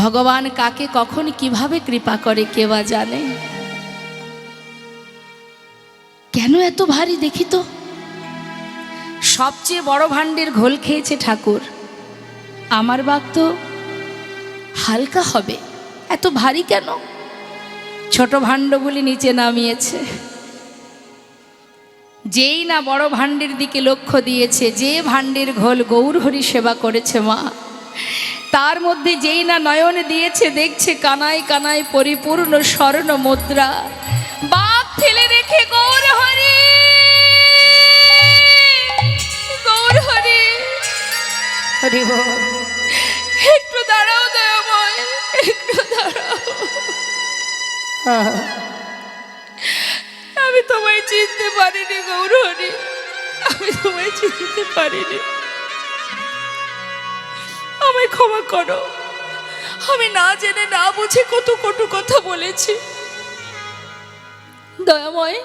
ভগবান কাকে কখন কিভাবে কৃপা করে কে বা জানে। কেন এত ভারী দেখি তো? সবচেয়ে বড় ভাণ্ডের ঘোল খেয়েছে ঠাকুর, আমার বাঘ তো হালকা হবে, এত ভারী কেন? ছোট ভাণ্ডগুলি নিচে নামিয়েছে। যেই না বড় ভাণ্ডের দিকে লক্ষ্য দিয়েছে, যে ভাণ্ডের ঘোল গৌরহরি সেবা করেছে মা, তার মধ্যে যেই না নয়ন দিয়েছে, দেখছে কানায় কানায় পরিপূর্ণ স্বর্ণ মুদ্রা। বাঘ ফেলে রেখে গৌরহরি, গৌরহরি, হরি বল, একটু দাঁড়াও দয়াময়, একটু দাঁড়াও। আমি তোমায় চিনতে পারিনি গৌরহরি, আমি তোমায় চিনতে পারিনি, আমায় ক্ষমা করো। আমি না জেনে না বুঝে কত কটু কথা বলেছি। দয়াময়,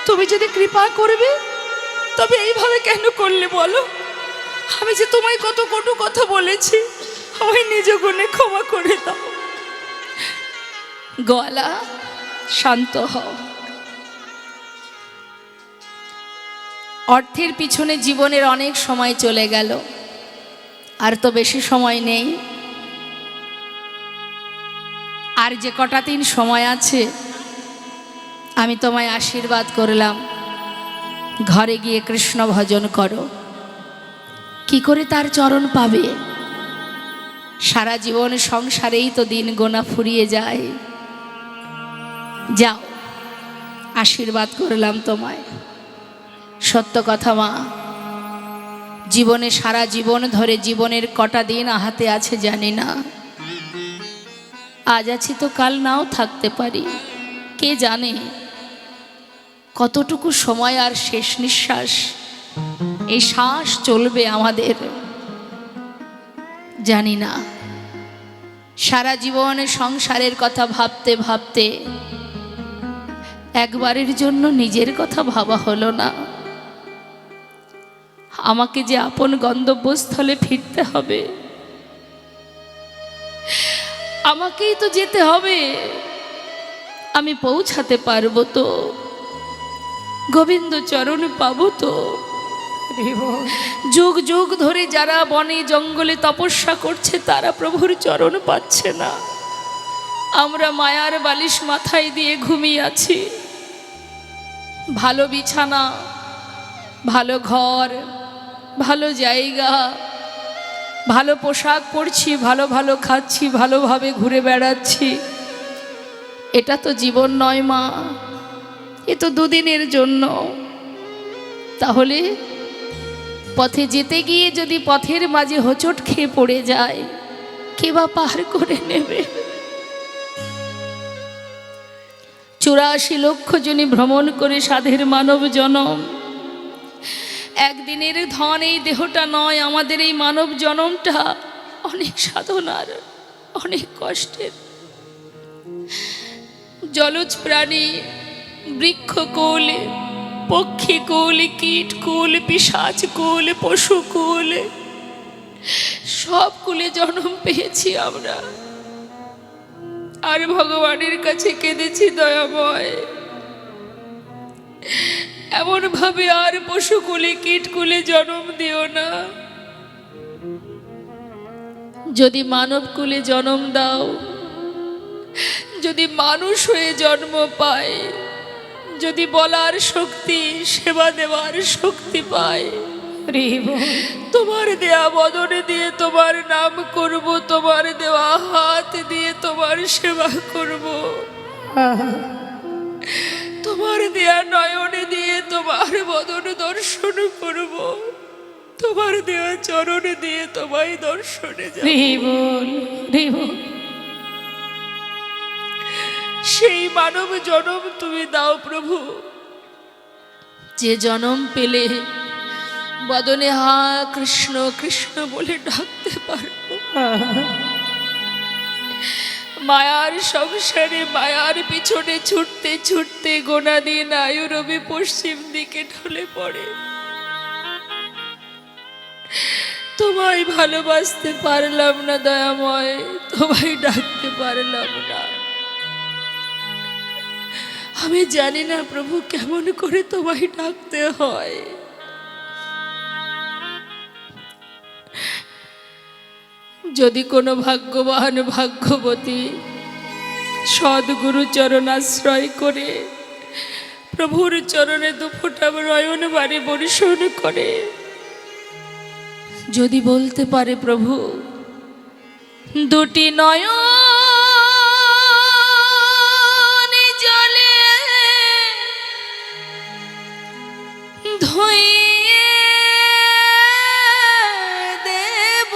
তুমি যদি কৃপা করবে তবে এইভাবে কেন করলে বলো? আমি যে তোমায় কত কটু কথা বলেছি, আমায় নিজ গুণে ক্ষমা করে দাও। গলা শান্ত হও। অর্থের পিছনে জীবনের অনেক সময় চলে গেল, আর তো বেশি সময় নেই। আর যে কটা দিন সময় আছে, আমি তোমায় আশীর্বাদ করলাম, ঘরে গিয়ে কৃষ্ণ ভজন করো। কি করে তার চরণ পাবে? সারা জীবন সংসারেই তো দিন গোনা ফুরিয়ে যায়। যাও, আশীর্বাদ করলাম তোমায়। সত্য কথা মা, জীবনে সারা জীবন ধরে জীবনের কটা দিন হাতে আছে জানি না। আজ আছি তো কাল নাও থাকতে পারি, কে জানে কতটুকু সময় আর শেষ নিঃশ্বাস এই শ্বাস চলবে আমাদের, জানি না। সারা জীবন সংসারের কথা ভাবতে ভাবতে একবারের জন্য নিজের কথা ভাবা হলো না। আমাকে যে আপন গন্তব্যস্থলে ফিরতে হবে, আমাকেই তো যেতে হবে। আমি পৌঁছাতে পারবো তো? গোবিন্দ চরণ পাবো তো? যুগ যুগ ধরে যারা বনে জঙ্গলে তপস্যা করছে, তারা প্রভুর চরণ পাচ্ছে না। আমরা মায়ার বালিশ মাথায় দিয়ে ঘুমিয়ে আছি। ভালো বিছানা, ভালো ঘর, ভালো জায়গা, ভালো পোশাক পরছি, ভালো ভালো খাচ্ছি, ভালোভাবে ঘুরে বেড়াচ্ছি। এটা তো জীবন নয় মা, এ তো দুদিনের জন্য। তাহলে পথে যেতে গিয়ে যদি পথের মাঝে হোঁচট খেয়ে পড়ে যায়, কে বা পার করে নেবে? 84 লক্ষ জনে ভ্রমণ করে সাধের মানব জনম। একদিনের ধন এই দেহটা নয়, আমাদের এই মানব জনমটা অনেক সাধনার, অনেক কষ্টের। জলজ প্রাণী, বৃক্ষকুল, পক্ষীকুল, কীটকুল, পিশাচকুল, পশুকুল, সব কুলে জন্ম পেয়েছি আমরা। আর ভগবানের কাছে কেঁদেছি, দয়াময় এমন ভাবে আর পশুকুলে কীটকুলে জন্ম দিও না। যদি মানব কুলে জন্ম দাও, যদি মানুষ হয়ে জন্ম পায়, যদি বলার শক্তি, সেবা দেওয়ার শক্তি পায়, তোমার দেয়া বদনে দিয়ে তোমার নাম করব, তোমার দেওয়া হাত দিয়ে তোমার সেবা করব, তোমার দেয়া নয়নে দিয়ে তোমার বদন দর্শন করব, তোমার দেয়া চরণে দিয়ে তোমায় দর্শনে যাব। সেই মানব জনম তুমি দাও প্রভু, যে জনম পেলে বদনে হা কৃষ্ণ কৃষ্ণ বলে ডাকতে পারবো। মায়ার সংসারে মায়ার পিছনে ছুটতে ছুটতে গোনা দিন আয়ু রবি পশ্চিম দিকে ঢলে পড়ে। তোমায় ভালোবাসতে পারলাম না দয়াময়, তোমায় ডাকতে পারলাম না। আমি জানি না প্রভু কেমন করে তোমায় ডাকতে হয়। যদি কোনো ভাগ্যবান ভাগ্যবতী সদ্গুরু চরণাশ্রয় করে প্রভুর চরণে দুফোঁটা নয়ন বাড়ি বর্ষণ করে যদি বলতে পারে প্রভু দুটি নয়ন জলে ধুইয়ে দেব,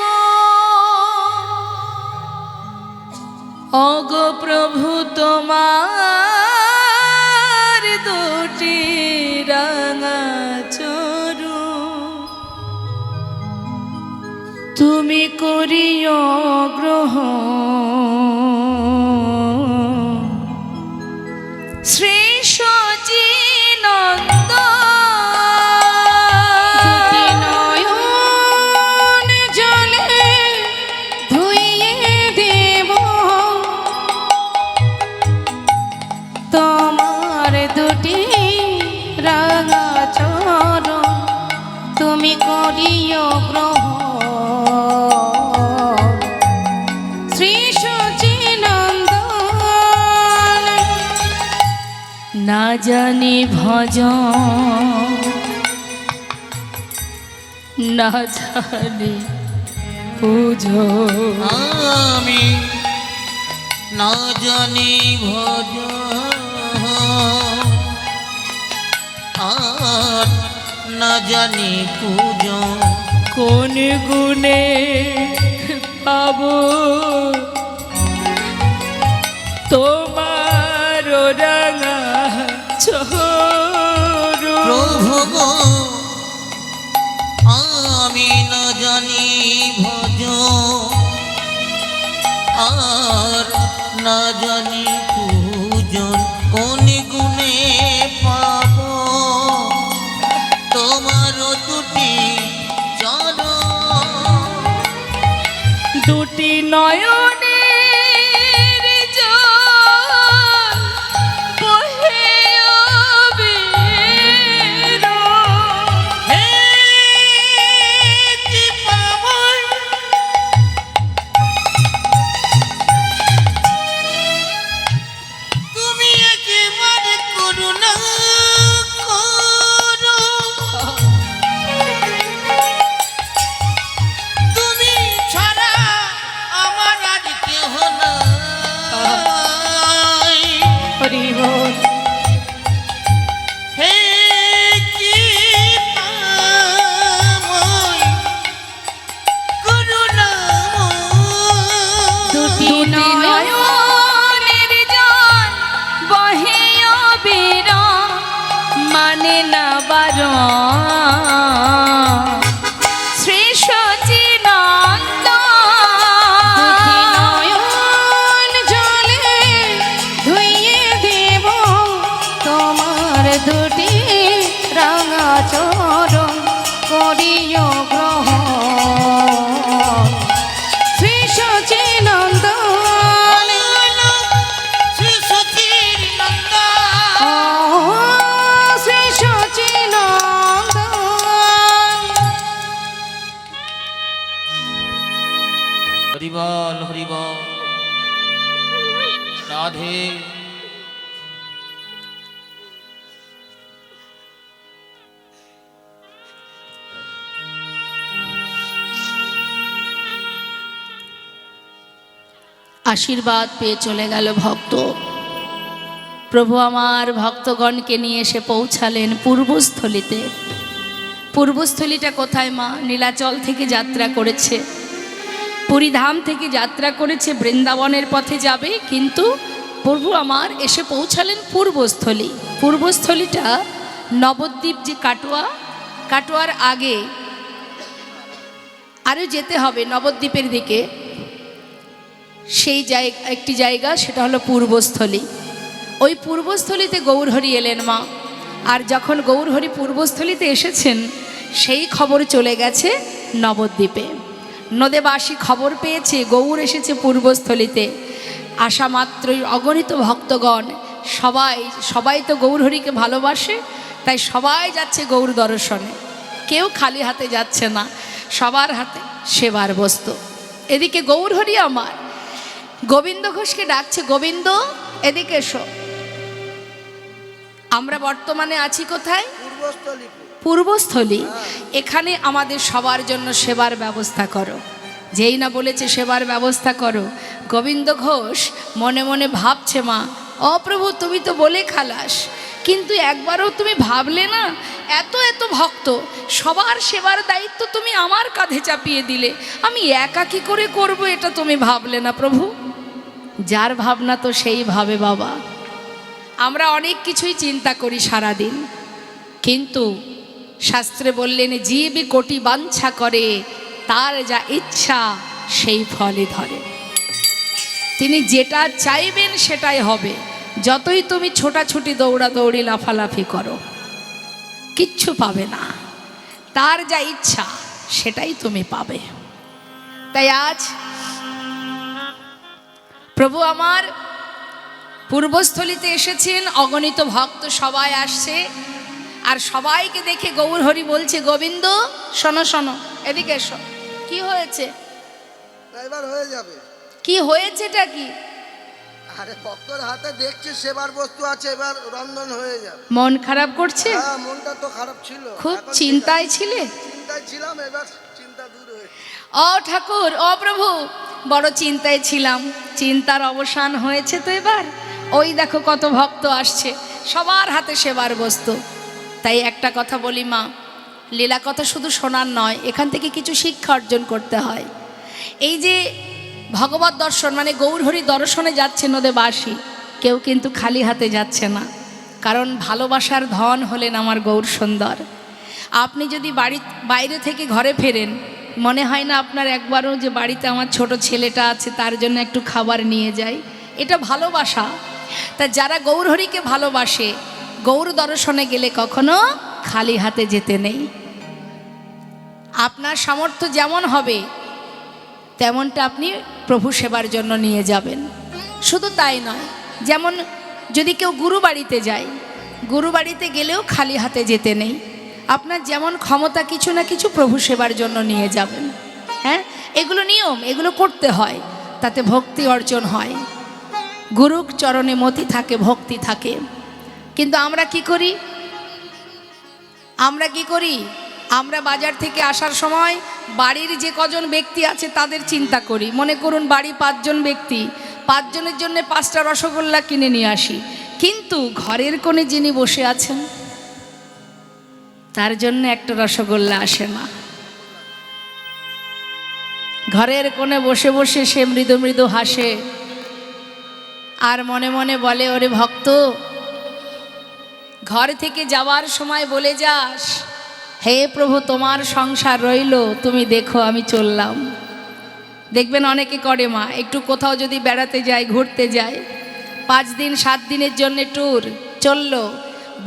ওগো প্রভু তোমার দুটি রাঙা চরু তুমি করিও গ্রহণ, শ্রী সচিনন্দ নয়ন জলে ধুইয়ে দেব, তোমার দুটি রাঙা চরণ তুমি করিও গ্রহণ, শ্রী সচিনন্দন। না জানি ভজন না জানি পুজো, আমি না জানি ভজ আর না জানি পূজো, কোন গুণে পাবো তোমার রাঙা চরণ। প্রভু গো আমি না জানি ভজ আর না জানি পূজন, কোন গুণে পাব তোমার দুটি চরণ। দুটি নয়নের জল বহে অবিরাম, হে কি পাবই তুমি একেবারে করুণা করো, তুমি ছাড়া আমার আর কেহ নাই। হরি বল। হে কি পাবই করুণাময়। দুটি নয়নের জল বহে অবিরাম, মানে না বারণ, শ্রী সচিনন্দন। দুটি নয়ন জলে ধুইয়ে দেব, তোমার দুটি রাঙা চরণ করিও গ্রহণ, শ্রী সচিনন্দন। শ্রী সতীর নন্দন। ও শ্রী সচিনন্দন। হরিবল হরিবল রাধে। আশীর্বাদ পেয়ে চলে গেল ভক্ত। প্রভু আমার ভক্তগণকে নিয়ে এসে পৌঁছালেন পূর্বস্থলীতে। পূর্বস্থলীটা কোথায় মা? নীলাচল থেকে যাত্রা করেছে, পুরীধাম থেকে যাত্রা করেছে, বৃন্দাবনের পথে যাবে, কিন্তু প্রভু আমার এসে পৌঁছালেন পূর্বস্থলী। পূর্বস্থলীটা নবদ্বীপ যে কাটোয়া, কাটোয়ার আগে আরও যেতে হবে নবদ্বীপের দিকে, সেই জায়গা একটি জায়গা, সেটা হলো পূর্বস্থলী। ওই পূর্বস্থলীতে গৌরহরি এলেন মা। আর যখন গৌরহরি পূর্বস্থলীতে এসেছেন সেই খবর চলে গেছে নবদ্বীপে। নদেবাসী খবর পেয়েছে গৌর এসেছে পূর্বস্থলীতে। আসা মাত্রই অগণিত ভক্তগণ সবাই তো গৌরহরিকে ভালোবাসে, তাই সবাই যাচ্ছে গৌর দর্শনে। কেউ খালি হাতে যাচ্ছে না, সবার হাতে সেবার বস্তু। এদিকে গৌরহরি আমার গোবিন্দ ঘোষকে ডাকছে, গোবিন্দ এদিকে এসো। আমরা বর্তমানে আছি কোথায়? পূর্বস্থলী। এখানে আমাদের সবার জন্য সেবার ব্যবস্থা করো। যেই না বলেছে সেবার ব্যবস্থা করো, গোবিন্দ ঘোষ মনে মনে ভাবছে, মা ও প্রভু তুমি তো বলে খালাস, কিন্তু একবারও তুমি ভাবলে না এত এত ভক্ত, সবার সেবার দায়িত্ব তুমি আমার কাঁধে চাপিয়ে দিলে, আমি একা কি করে করবো এটা তুমি ভাবলে না প্রভু? যার ভাবনা তো সেই ভাবে বাবা। আমরা অনেক কিছুই চিন্তা করি সারাদিন, কিন্তু শাস্ত্রে বললেন জীব কোটি বাঞ্ছা করে, তার যা ইচ্ছা সেই ফলে ধরে। তিনি যেটা চাইবেন সেটাই হবে। যতই তুমি ছোটাছুটি দৌড়াদৌড়ি লাফালাফি করো, কিচ্ছু পাবে না। তার যা ইচ্ছা সেটাই তুমি পাবে। তাই আজ প্রভু আমার পূর্বস্থলীতে এসেছেন, অগণিত ভক্ত সবাই আসছে, আর সবাইকে দেখে গৌরহরি বলছে, গোবিন্দ শোনো শোনো, এদিকে এসো। কি হয়েছে? এবার হয়ে যাবে। কি হয়েছেটা কি? আরে ভক্তর হাতে দেখছি সেবার বস্তু আছে, এবার রন্ধন হয়ে যাবে। মন খারাপ করছে? হ্যাঁ, মনটা তো খারাপ ছিল, খুব এখন চিন্তায় ছিলে? চিন্তায় ছিলাম, এবার চিন্তা দূর হয়ে। ও ঠাকুর, ও প্রভু, বড় চিন্তায় ছিলাম, চিন্তার অবসান হয়েছে তো এবার। ওই দেখো কত ভক্ত আসছে, সবার হাতে সেবার বস্তু। তাই একটা কথা বলি মা, লীলা কথা শুধু শোনার নয়, এখান থেকে কিছু শিক্ষা অর্জন করতে হয়। এই যে ভগবত দর্শন মানে গৌরহরি দর্শনে যাচ্ছে নদেবাসী, কেউ কিন্তু খালি হাতে যাচ্ছে না, কারণ ভালোবাসার ধন হলেন আমার গৌর সুন্দর। আপনি যদি বাইরে থেকে ঘরে ফেরেন, মনে হয় না আপনার একবারও যে বাড়িতে আমার ছোট ছেলেটা আছে তার জন্য একটু খাবার নিয়ে যাই? এটা ভালোবাসা। তা যারা গৌরহরিকে ভালোবাসে, গৌর দর্শনে গেলে কখনো খালি হাতে যেতে নেই। আপনার সামর্থ্য যেমন হবে তেমনটা আপনি প্রভু সেবার জন্য নিয়ে যাবেন। শুধু তাই নয়, যেমন যদি কেউ গুরু বাড়িতে যায়, গুরু বাড়িতে গেলেও খালি হাতে যেতে নেই। আপনার যেমন ক্ষমতা কিছু না কিছু প্রভু সেবার জন্য নিয়ে যাবেন। হ্যাঁ, এগুলো নিয়ম, এগুলো করতে হয়, তাতে ভক্তি অর্জন হয়। গুরুর চরণে মতি থাকে, ভক্তি থাকে। কিন্তু আমরা কি করি? আমরা বাজার থেকে আসার সময় বাড়ির যে কজন ব্যক্তি আছে তাদের চিন্তা করি। মনে করুন বাড়ি 5 জন ব্যক্তি, 5 জনের জন্য 5টা রসগোল্লা কিনে নিয়ে আসি, কিন্তু ঘরের কোণে যিনি বসে আছেন তার জন্য একটা রসগোল্লা আসে না। ঘরের কোণে বসে বসে সে মৃদু মৃদু হাসে আর মনে মনে বলে, ওরে ভক্ত, ঘর থেকে যাওয়ার সময় বলে যাস, হে প্রভু তোমার সংসার রইল, তুমি দেখো আমি চললাম। দেখবেন অনেকে করে মা, একটু কোথাও যদি বেড়াতে যায়, ঘুরতে যায়, 5 দিন 7 দিনের জন্য ট্যুর চললো,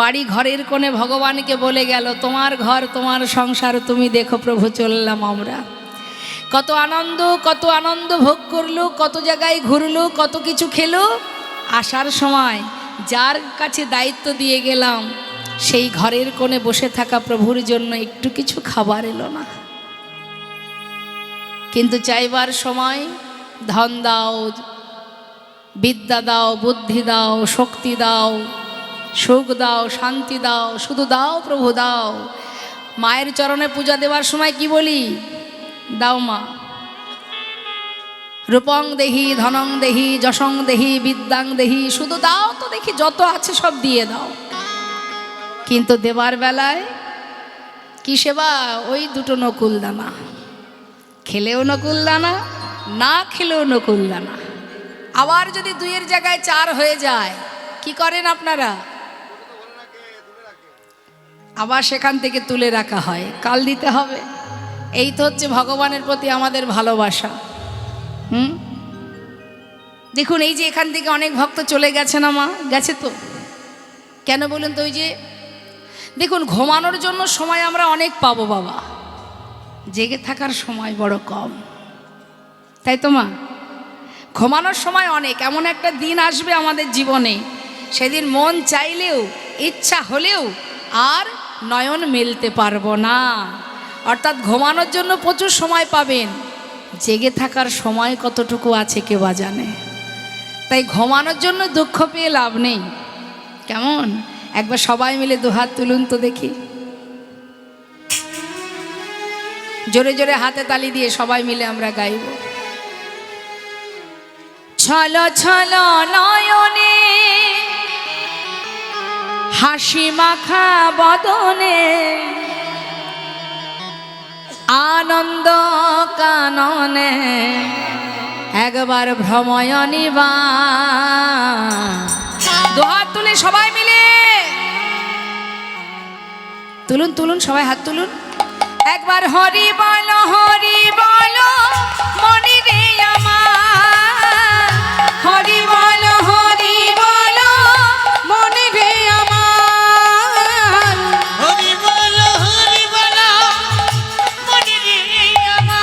বাড়ি ঘরের কোণে ভগবানকে বলে গেল, তোমার ঘর তোমার সংসার তুমি দেখো প্রভু চললাম আমরা। কত আনন্দ ভোগ করলো, কত জায়গায় ঘুরলো, কত কিছু খেলো। আসার সময় যার কাছে দায়িত্ব দিয়ে গেলাম সেই ঘরের কোণে বসে থাকা প্রভুর জন্য একটু কিছু খাবার এলো না। কিন্তু চাইবার সময় ধন দাও, বিদ্যা দাও, বুদ্ধি দাও, শক্তি দাও, সুখ দাও, শান্তি দাও, শুধু দাও প্রভু দাও। মায়ের চরণে পূজা দেওয়ার সময় কি বলি? দাও মা, রূপং দেহি, ধনং দেহি, যশং দেহি, বিদ্যাং দেহি, শুধু দাও তো দেখি, যত আছে সব দিয়ে দাও। কিন্তু দেবার বেলায় কি সেবা? ওই 2টো নকুল দানা, খেলেও নকুল দানা, না খেলেও নকুল দানা। আবার যদি 2-এর জায়গায় 4 হয়ে যায়, কি করেন আপনারা? আবার সেখান থেকে তুলে রাখা হয়, কাল দিতে হবে। এই তো হচ্ছে ভগবানের প্রতি আমাদের ভালোবাসা। দেখুন, এই যে এখান থেকে অনেক ভক্ত চলে গেছে না মা? গেছে তো। কেন বলুন তো? ওই যে দেখুন, ঘুমানোর জন্য সময় আমরা অনেক পাবো বাবা, জেগে থাকার সময় বড় কম, তাই তো মা? ঘুমানোর সময় অনেক। এমন একটা দিন আসবে আমাদের জীবনে, সেদিন মন চাইলেও ইচ্ছা হলেও আর নয়ন মেলতে পারবো না। অর্থাৎ ঘুমানোর জন্য প্রচুর সময় পাবেন, জেগে থাকার সময় কতটুকু আছে কে বা জানে। তাই ঘুমানোর জন্য দুঃখ পেয়ে লাভ নেই। কেমন? একবার সবাই মিলে দুহাত তুলুন তো দেখি, জোরে জোরে হাতে তালি দিয়ে সবাই মিলে আমরা গাইব। ছলো ছলো নয়নে হাসি মাখা বদনে আনন্দ কাননে একবার ভ্রময়নী বা। দুহাত তুলে সবাই মিলে তুলুন তুলুন, সবাই হাত তুলুন। একবার হরি বলো মনি রে আমার, হরি বলো মনে রে আমার, হরি বল মনি রে আমার।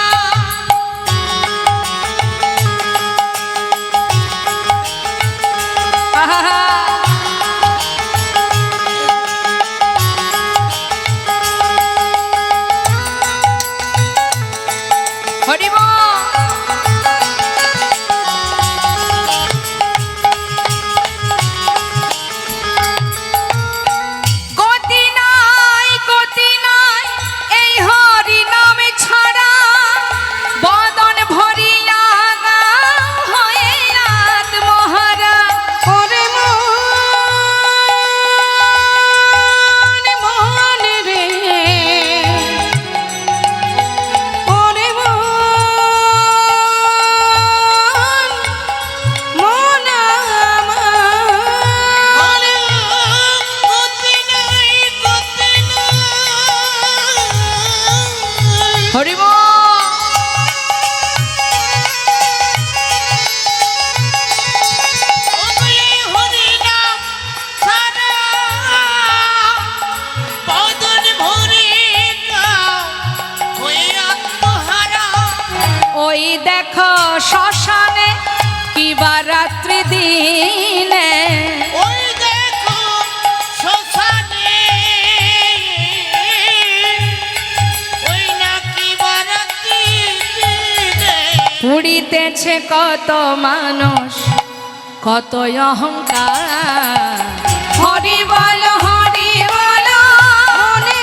আহা, হরি বল। গতি নাই এই হরি নামে ছাড়া, বদন ভরিয়া হয়ে আত্মহারা। ওরে মন রে, ওরে মন আমার, গতি নাই হরি বল। হরি নাম সারা বদন ভরে হয়ে আত্মহারা। ওই দেখো শ্মশানে কিবা রাত্রি দিনে, ওই দেখো শ্মশানে ওই নাকি বারাতি দিনে। পুড়িতেছে কত মানুষ কত অহংকার। হরি বল মনে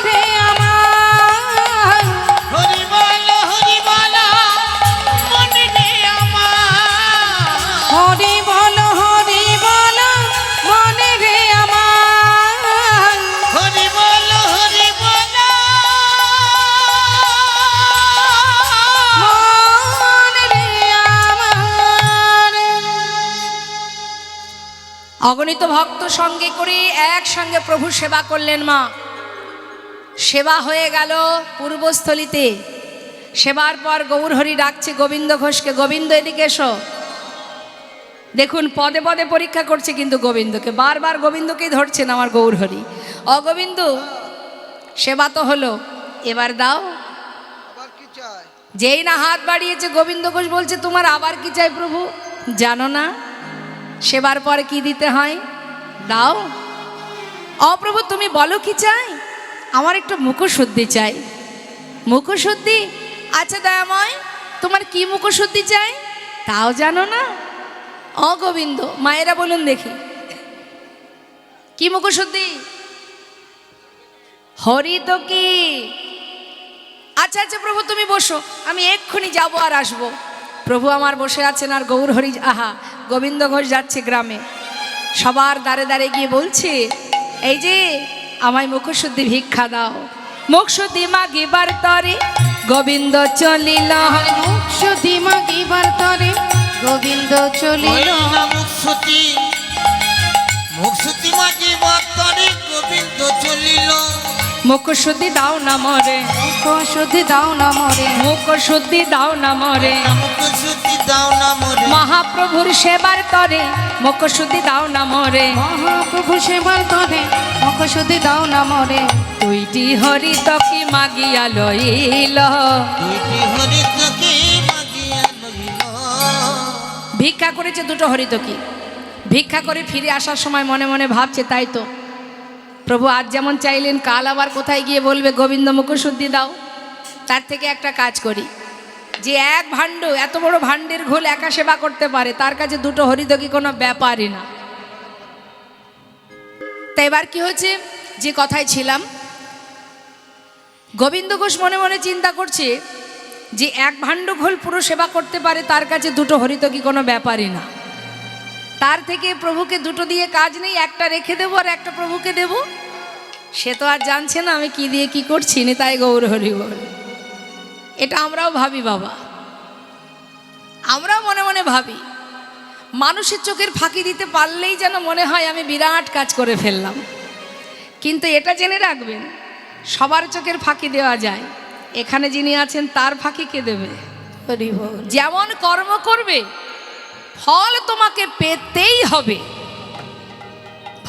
রে আমার, হরি বল মনে রে আমার। হরি বল মনে রে আমার, হরি বল মন রে আমার। অগণিত ভক্ত সঙ্গে করে একসঙ্গে প্রভু সেবা করলেন মা। সেবা হয়ে গেল পূর্বস্থলিতে। সেবার পর গৌরহরি ডাকছে গোবিন্দ ঘোষকে, গোবিন্দ এদিকে এসো। দেখুন পদে পদে পরীক্ষা করছে কিন্তু গোবিন্দকে, বারবার গোবিন্দকেই ধরছেন আমার গৌরহরি। অগোবিন্দ, সেবা তো হলো, এবার দাও। আবার কি চাই? যেই না হাত বাড়িয়েছে গোবিন্দ ঘোষ বলছে তোমার আবার কি চাই প্রভু? জানো না সেবার পরে কি দিতে হয়? দাও। অপ্রভু তুমি বলো কি চাই? আমার একটু মুখশুদ্ধি চাই। মুখশুদ্ধি? আচ্ছা দয়াময়, তোমার কি মুখশুদ্ধি চাই তাও জানো না? অগোবিন্দ, মায়েরা বলুন দেখি কি মুখশুদ্ধি? হরি তো কি? আচ্ছা আচ্ছা প্রভু তুমি বসো, আমি এক্ষুনি যাবো আর আসবো। প্রভু আমার বসে আছেন আর গৌরহরি আহা গোবিন্দ ঘোষ যাচ্ছে গ্রামে। সবার দ্বারে দ্বারে গিয়ে বলছে এই যে আমায় মুখশুদ্ধি ভিক্ষা দাও। মুখশুদ্ধি মাগিবার তরে গোবিন্দ চলিল। মুখশুদ্ধি মাগিবার তরে গোবিন্দ চলিল। মুখশুদ্ধি মাঝে বর্তনে গোবিন্দ চলিল। মুখশুদ্ধি দাও না মরে, মুখশুদ্ধি দাও না মরে, মুখশুদ্ধি দাও না মরে। মুখশুদ্ধি দাও না মরে। মহাপ্রভুর সেবার তরে মুখশুদ্ধি দাও না মরে, মহাপ্রভু সেবার তরে মুখশুদ্ধি দাও না মরে। দুইটি হরিত কি মাগিয়া লইল, দুইটি হরিতকে মাগিয়া লইল। ভিক্ষা করেছে দুটো হরিতকি। ভিক্ষা করে ফিরে আসার সময় মনে মনে ভাবছে, তাই তো প্রভু আজ যেমন চাইলেন কাল আবার কোথায় গিয়ে বলবে গোবিন্দ মুখশুদ্ধি দাও। তার থেকে একটা কাজ করি, যে এক ভাণ্ড এত বড় ভাণ্ডের ঘোল একা সেবা করতে পারে, তার কাছে দুটো হরিতকি কোনো ব্যাপারই না। তাই এবার কি হয়েছে, যে কথায় ছিলাম, গোবিন্দ ঘোষ মনে মনে চিন্তা করছে যে এক ভাণ্ড ঘোল পুরো সেবা করতে পারে, তার কাছে দুটো হরিতকি কোনো ব্যাপারই না। তার থেকে প্রভুকে দুটো দিয়ে কাজ নেই, একটা রেখে দেবো আর একটা প্রভুকে দেব। সে তো আর জানছে না আমি কি দিয়ে কি করছি, নি তাই গৌর হরি বল। এটা আমরাও ভাবি বাবা, আমরাও মনে মনে ভাবি। মানুষের চোখের ফাঁকি দিতে পারলেই যেন মনে হয় আমি বিরাট কাজ করে ফেললাম। কিন্তু এটা জেনে রাখবেন, সবার চোখের ফাঁকি দেওয়া যায়, এখানে যিনি আছেন তার ফাঁকি কে দেবে? হরি বল। যেমন কর্ম করবে ফল তোমাকে পেতেই হবে।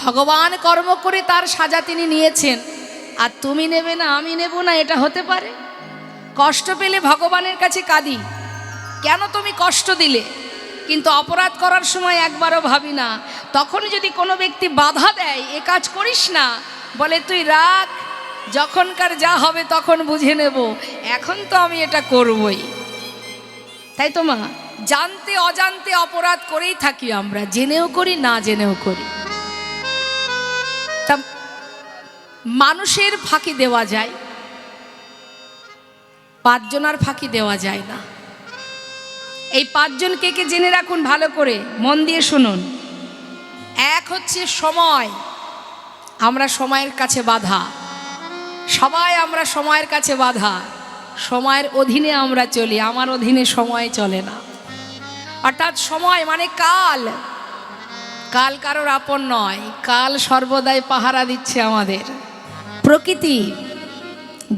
ভগবান কর্ম করে তার সাজা তিনি নিয়েছেন, আর তুমি নেবে না আমি নেব না, এটা হতে পারে? কষ্ট পেলে ভগবানের কাছে কাঁদি, কেন তুমি কষ্ট দিলে? কিন্তু অপরাধ করার সময় একবারও ভাবি না। তখন যদি কোনো ব্যক্তি বাধা দেয়, এ কাজ করিস না, বলে তুই রাখ, যখনকার যা হবে তখন বুঝে নেব, এখন তো আমি এটা করবই। তাই তো মা, জানতে অজান্তে অপরাধ করেই থাকি আমরা, জেনেও করি না জেনেও করি। তা মানুষের ফাঁকি দেওয়া যায়, পাঁচজনের ফাঁকি দেওয়া যায় না। এই পাঁচজন কে কে জেনে রাখুন ভালো করে, মন দিয়ে শুনুন। এক হচ্ছে সময়, আমরা সময়ের কাছে বাধা, সবাই আমরা সময়ের কাছে বাধা, সময়ের অধীনে আমরা চলি, আমার অধীনে সময় চলে না। অর্থাৎ সময় মানে কাল, কাল কারোর আপন নয়, কাল সর্বদাই পাহারা দিচ্ছে আমাদের। প্রকৃতি,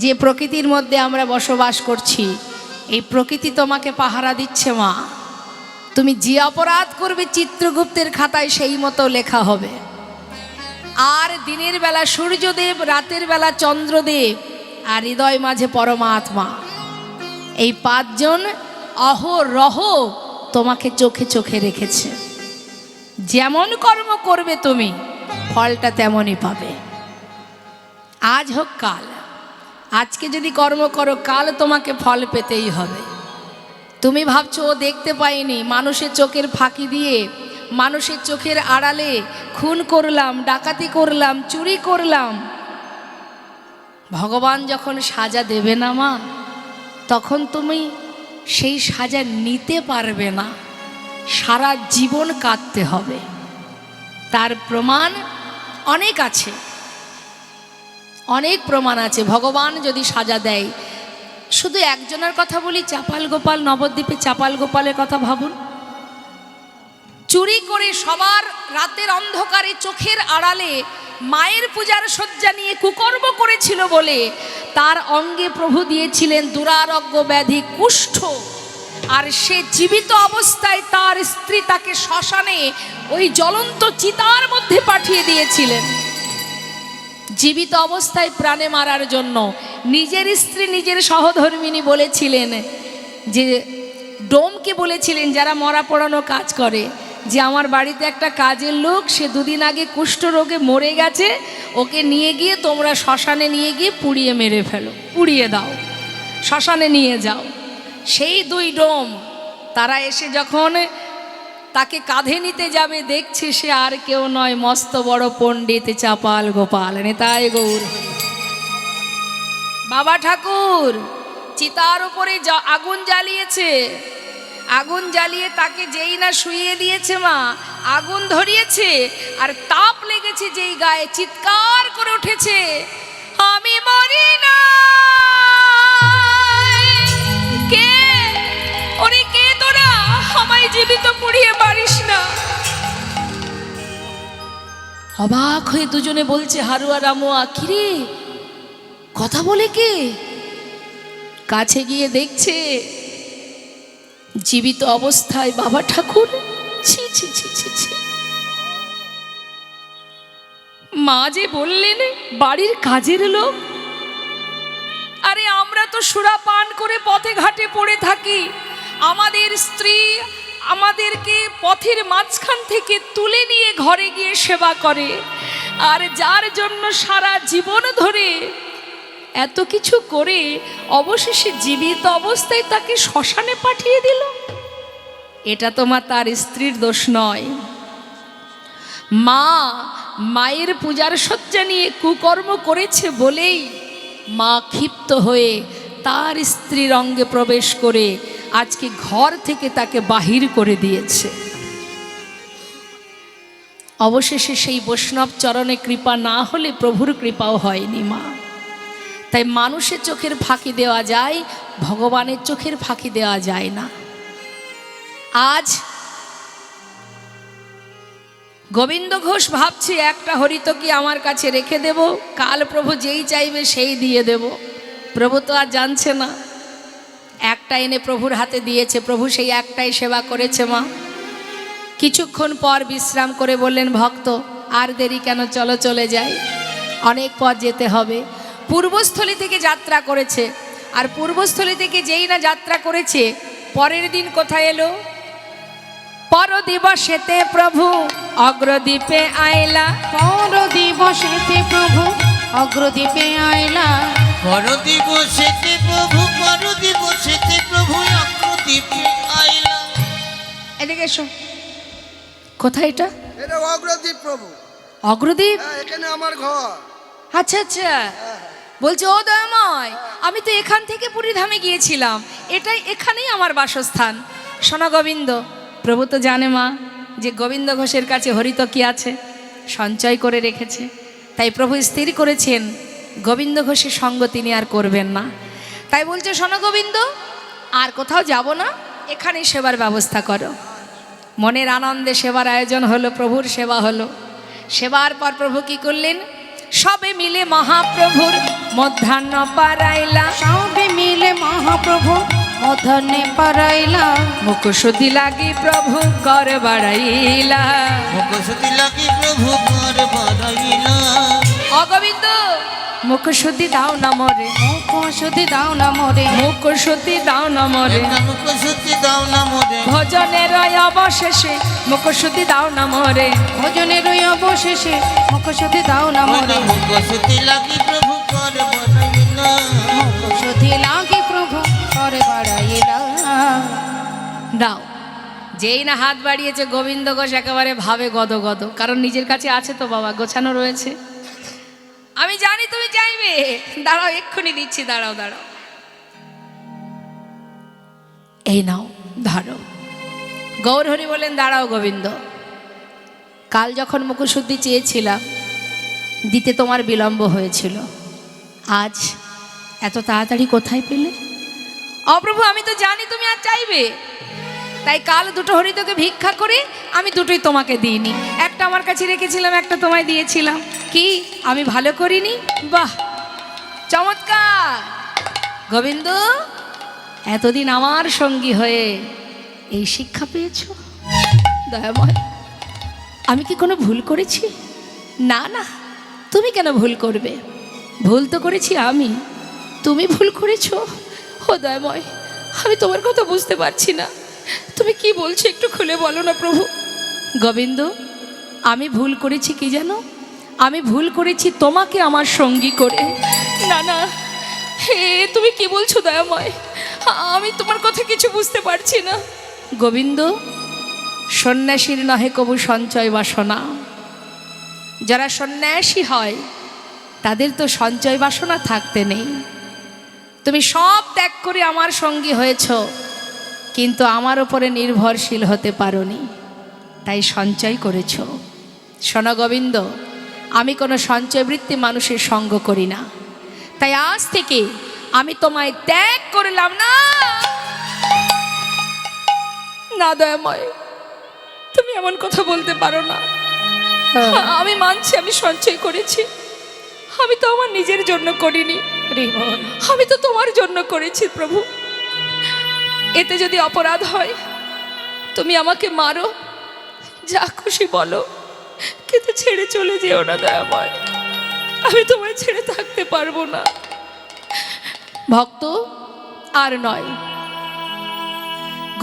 যে প্রকৃতির মধ্যে আমরা বসবাস করছি, এই প্রকৃতি তোমাকে পাহারা দিচ্ছে মা। তুমি যে অপরাধ করবে চিত্রগুপ্তের খাতায় সেই মতো লেখা হবে। আর দিনের বেলা সূর্যদেব, রাতের বেলা চন্দ্রদেব, আর হৃদয় মাঝে পরমাত্মা, এই পাঁচজন অহরহ তোমাকে চোখে চোখে রেখেছে। যেমন কর্ম করবে তুমি, ফলটা তেমনই পাবে। আজ হোক কাল, আজকে যদি কর্ম করো, কাল তোমাকে ফল পেতেই হবে। তুমি ভাবছো ও দেখতে পাইনি, মানুষের চোখের ফাঁকি দিয়ে, মানুষের চোখের আড়ালে খুন করলাম, ডাকাতি করলাম, চুরি করলাম। ভগবান যখন সাজা দেবে না মা, তখন তুমি সেই সাজা নিতে পারবে না, সারা জীবন কাঁদতে হবে। তার প্রমাণ অনেক আছে, অনেক প্রমাণ আছে। ভগবান যদি সাজা দেয়, শুধু একজনের কথা বলি, চাপাল গোপাল, নবদ্বীপে চাপাল গোপালের কথা ভাবুন। চুরি করে সবার রাতের অন্ধকারে চোখের আড়ালে মায়ের পূজার শয্যা নিয়ে কুকর্ম করেছিল বলে তার অঙ্গে প্রভু দিয়েছিলেন দুরারোগ্য ব্যাধি কুষ্ঠ। আর সে জীবিত অবস্থায় তার স্ত্রী তাকে শ্মশানে ওই জ্বলন্ত চিতার মধ্যে পাঠিয়ে দিয়েছিলেন। জীবিত অবস্থায় প্রাণে মারার জন্য নিজের স্ত্রী, নিজের সহধর্মিনী বলেছিলেন, যে ডোমকে বলেছিলেন যারা মরা পোড়ানো কাজ করে, যে আমার বাড়িতে একটা কাজের লোক, সে দুদিন আগে কুষ্ঠ রোগে মরে গেছে, ওকে নিয়ে গিয়ে তোমরা শ্মশানে নিয়ে গিয়ে পুড়িয়ে মেরে ফেলো, পুড়িয়ে দাও, শ্মশানে নিয়ে যাও। সেই দুই ডোম তারা এসে যখন তাকে কাঁধে নিতে যাবে, দেখছে সে আর কেউ নয়, মস্ত বড় পণ্ডিত চাপাল গোপাল, নেতাই গৌর। বাবা ঠাকুর চিতার উপরে আগুন জ্বালিয়েছে, আগুন জ্বালিয়ে তাকে যেই না শুইয়ে দিয়েছে মা, আগুন ধরিয়েছে, আর তাপ লেগেছে যেই গায়ে, চিৎকার করে উঠেছে, আমি মরি না। কে ওরে, কে তোরা, আমায় জীবিত পুড়িয়ে মারিস না। অবাক হয়ে দুজনে বলছে, হারুয়া রামুয়া, কিরে কথা বলে কে? কাছে গিয়ে দেখছে জীবিত অবস্থায় বাবা ঠাকুর, ছি ছি ছি ছি ছি। মা যে বললেন বাড়ির কাজের লোক, আরে আমরা তো সুরা পান করে পথে ঘাটে পড়ে থাকি, আমাদের স্ত্রী আমাদেরকে পথের মাঝখান থেকে তুলে নিয়ে ঘরে গিয়ে সেবা করে, আর যার জন্য সারা জীবন ধরে এত কিছু করে অবশেষে জীবিত অবস্থায় তাকে শ্মশানে পাঠিয়ে দিল, এটা তো মা তার স্ত্রীর দোষ নয়। মা মায়ের পূজার শয্যা নিয়ে কুকর্ম করেছে বলেই মা ক্ষিপ্ত হয়ে তার স্ত্রীর অঙ্গে প্রবেশ করে আজকে ঘর থেকে তাকে বাহির করে দিয়েছে। অবশেষে সেই বৈষ্ণব চরণে কৃপা না হলে প্রভুর কৃপাও হয়নি মা। তাই মানুষের চোখের ফাঁকি দেওয়া যায়, ভগবানের চোখের ফাঁকি দেওয়া যায় না। আজ গোবিন্দ ঘোষ ভাবছে একটা হরিতকি আমার কাছে রেখে দেব, কাল প্রভু যেই চাইবে সেই দিয়ে দেব। প্রভু তো আর জানছে না, একটা এনে প্রভুর হাতে দিয়েছে, প্রভু সেই একটাই সেবা করেছে মা। কিছুক্ষণ পর বিশ্রাম করে বললেন, ভক্ত আর দেরি কেন, চলো চলে যাই, অনেক পথ যেতে হবে। পূর্বস্থলী থেকে যাত্রা করেছে, আর পূর্বস্থলী থেকে যেই না যাত্রা করেছে পরের দিন কোথায় এলো, পর দিবসেতে প্রভু অগ্রদ্বীপে আইলা, পর দিবসেতে প্রভু অগ্রদ্বীপে আইলা, পর দিবসেতে প্রভু, পর দিবসেতে প্রভু অগ্রদ্বীপে আইলা। এদিকে এসো। কোথায় এটা? এটা অগ্রদ্বীপ প্রভু। অগ্রদ্বীপ? হ্যাঁ, এখানে আমার ঘর। আচ্ছা আচ্ছা, বলছে ও দয়াময়, আমি তো এখান থেকে পুরীধামে গিয়েছিলাম, এটাই এখানেই আমার বাসস্থান। শোনো গোবিন্দ, প্রভু তো জানে মা যে গোবিন্দ ঘোষের কাছে হরিতকি আছে, সঞ্চয় করে রেখেছে, তাই প্রভু স্থির করেছেন গোবিন্দ ঘোষের সঙ্গ তিনি আর করবেন না। তাই বলছে, শোনো গোবিন্দ, আর কোথাও যাব না, এখানেই সেবার ব্যবস্থা করো। মনের আনন্দে সেবার আয়োজন হলো, প্রভুর সেবা হলো। সেবার পর প্রভু কি করলেন, সবে মিলে মহাপ্রভুর মধ্যাহ্ন পারাইলা, সবে মিলে মহাপ্রভু মধ্যাহ্নে পারাইলা, মুখশুদ্ধি লাগি প্রভু কর বাড়াইলা, মুখশুদ্ধি লাগি প্রভু কর বাড়াইলা। অগোবিন্দ মুখশুদ্ধি দাও না মরে, মুখশুদ্ধি দাও না মোরে, মুখশুদ্ধি দাও না মরে, মুখশুদ্ধি দাও না মোরে, ভজনের অবশেষে মুখশুদ্ধি দাও না মরে, ভজনের ওই অবশেষে মুখশুদ্ধি দাও না মোরে, মুখশুদ্ধি লাগি প্রভু কর বাড়াইলা, মুখশুদ্ধি লাগি প্রভু করে বাড়াইলা। দাও। যেই না হাত বাড়িয়েছে গোবিন্দ ঘোষ একেবারে ভাবে গদ গদ, কারণ নিজের কাছে আছে তো বাবা, গোছানো রয়েছে। আমি জানি তুমি চাইবে, দাঁড়াও এক্ষুনি দিচ্ছি, দাঁড়াও দাঁড়াও, এই নাও ধরো। গৌরহরি বলেন, দাঁড়াও গোবিন্দ, কাল যখন মুখশুদ্ধি চেয়েছিলাম দিতে তোমার বিলম্ব হয়েছিল, আজ এত তাড়াতাড়ি কোথায় পেলে? অপ্রভু, আমি তো জানি তুমি আর চাইবে, তাই কাল দুটো হরিতকে ভিক্ষা করে আমি দুটোই তোমাকে দিইনি, একটা আমার কাছে রেখেছিলাম, একটা তোমায় দিয়েছিলাম। কি আমি ভালো করিনি? বাহ, চমৎকার গোবিন্দ, এতদিন আমার সঙ্গী হয়ে এই শিক্ষা পেয়েছো? দয়াময়, আমি কি কোনো ভুল করেছি? না না, তুমি কেন ভুল করবে? ভুল তো করেছি আমি, তুমি ভুল করেছো? ও দয়াময়, আমি তোমার কথা বুঝতে পারছি না, তুমি কি বলছো একটু খুলে বলো না প্রভু। গোবিন্দ, আমি ভুল করেছি কি জানো? আমি ভুল করেছি তোমাকে আমার সঙ্গী করে। না না, হে তুমি কি বলছো দয়াময়, আমি তোমার কথা কিছু বুঝতে পারছি না। গোবিন্দ, সন্ন্যাসীর নহে কবু সঞ্চয় বাসনা, যারা সন্ন্যাসী হয় তাদের তো সঞ্চয় বাসনা থাকতে নেই। তুমি সব ত্যাগ করে আমার সঙ্গী হয়েছ, কিন্তু আমার উপরে নির্ভরশীল হতে পারোনি, তাই সঞ্চয় করেছ। শোনো গোবিন্দ, আমি কোনো সঞ্চয়বৃত্তি মানুষের সঙ্গ করি না, তাই আজ থেকে আমি তোমায় ত্যাগ করলাম। না না দয়াময়, তুমি এমন কথা বলতে পারো না। আমি মানছি আমি সঞ্চয় করেছি, আমি তো আমার নিজের জন্য করিনি, আমি তো তোমার জন্য করেছি প্রভু। এতে যদি অপরাধ হয় তুমি আমাকে মারো, যা খুশি বলো, কিন্তু ছেড়ে চলে যেও না দয়াময়। আমি তোমায় ছেড়ে থাকতে পারবো না। ভক্ত আর নয়,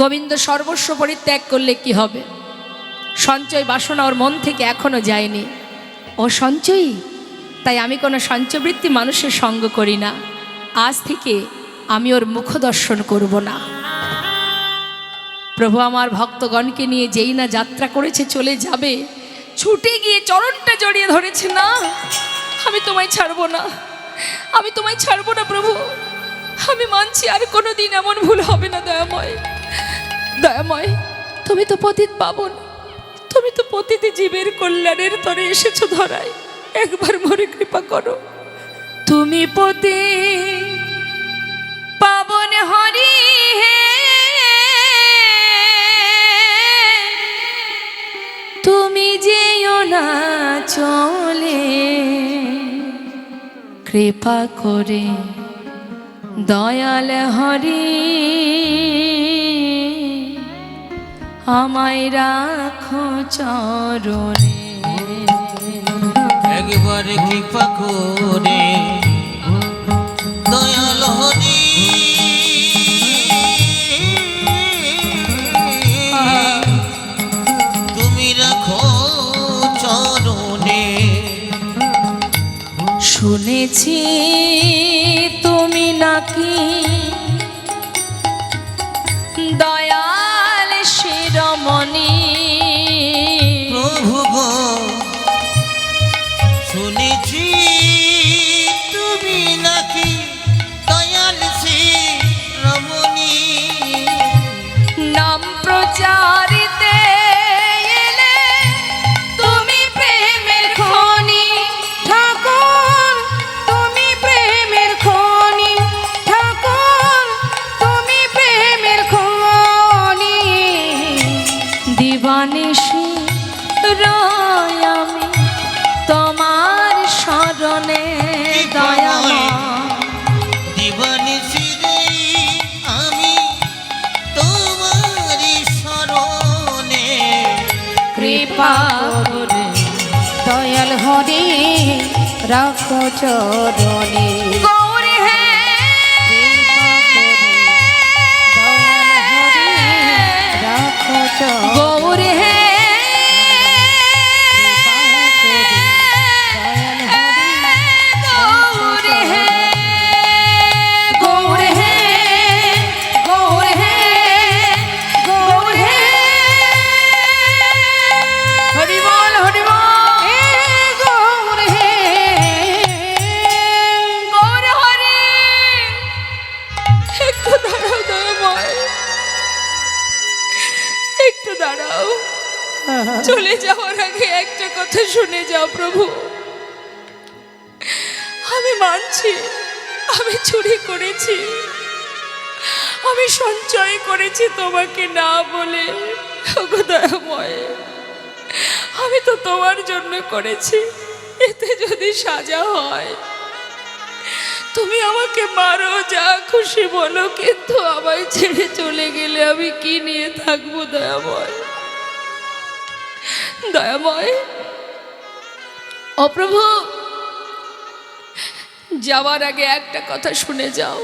গোবিন্দ সর্বস্ব পরিত্যাগ করলে কি হবে? সঞ্চয় বাসনা ওর মন থেকে এখনো যায়নি। ও সঞ্চয়ী, তাই আমি কোনো সঞ্চয়বৃত্তি মানুষের সঙ্গ করি না। আজ থেকে আমি ওর মুখ দর্শন করব না। প্রভু আমার ভক্তগণকে নিয়ে যেই না যাত্রা করেছে, চলে যাবে, ছুটে গিয়ে চরণটা জড়িয়ে ধরেছে, না আমি তোমায় ছাড়বো না, আমি তোমায় ছাড়বো না প্রভু। আমি মানছি আর কোনো দিন এমন ভুল হবে না। দয়াময়, দয়াময়, তুমি তো পতিত পাবন, তুমি তো পতিত জীবের কল্যাণের তরে এসেছো ধরায়, একবার মরে কৃপা করো। তুমি পতিত পাবন হরি হে, তুমি যেও না চলে, কৃপা করে দয়াল হরি আমায় রাখো চরণে। একবারে কৃপা করে দয়াল হরি তুমি রাখো চরণে। শুনেছি তুমি নাকি দয়াল শিরোমণি, প্রভু গো শুনেছি তুমি নাকি দয়াল শিরোমণি। নাম প্রচারিতে এলে তুমি প্রেমের খনি, ঠাকুর তুমি প্রেমের খনি, ঠাকুর তুমি প্রেমের খনি। দিবানিশি রয় আমি তোমার শরণে দয়াময়। দিবানিশি রে আমি তোমারি শরণে, কৃপা করে দয়াল হরি রাখো চরণে। গৌরী হে, দয়াল হরি রাখো চরণে। গৌরী হে, গৌরী হে, গৌরী হে, গৌরী হে, গৌরী হে। হরি বল, হরি বল, গৌর হে, গৌর হরি। একটু দাঁড়াও দয়াময়, একটু দাঁড়াও। চলে যাওয়ার আগে একটা কথা শুনে যাও প্রভু। আমি মানছি আমি চুরি করেছি, আমি সঞ্চয় করেছি তোমাকে না বলে। ওগো দয়াময়, আমি তো তোমার জন্য করেছি, এতে যদি সাজা হয় তুমি আমাকে মারো, যা খুশি বলো, কিন্তু আমায় ছেড়ে চলে গেলে আমি কি নিয়ে থাকবো? দয়াময়, দয়াময়, ও প্রভু, যাওয়ার আগে একটা কথা শুনে যাও।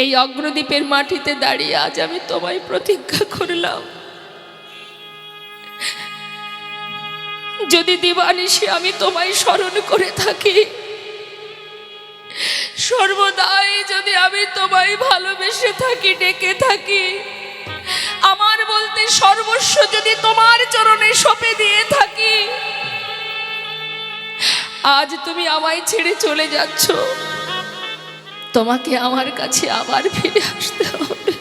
এই অগ্রদ্বীপের মাটিতে দাঁড়িয়ে আজ আমি তোমায় প্রতিজ্ঞা করলাম, যদি দিবানিশি আমি তোমায় স্মরণ করে থাকি, সর্বদাই যদি আমি তোমায় ভালোবেসে থাকি, ডেকে থাকি, আমার বলতে সর্বস্ব যদি তোমার চরণে সঁপে দিয়ে থাকি, আজ তুমি আমায় ছেড়ে চলে যাচ্ছ, তোমাকে আমার কাছে আবার ফিরে আসতে হবে।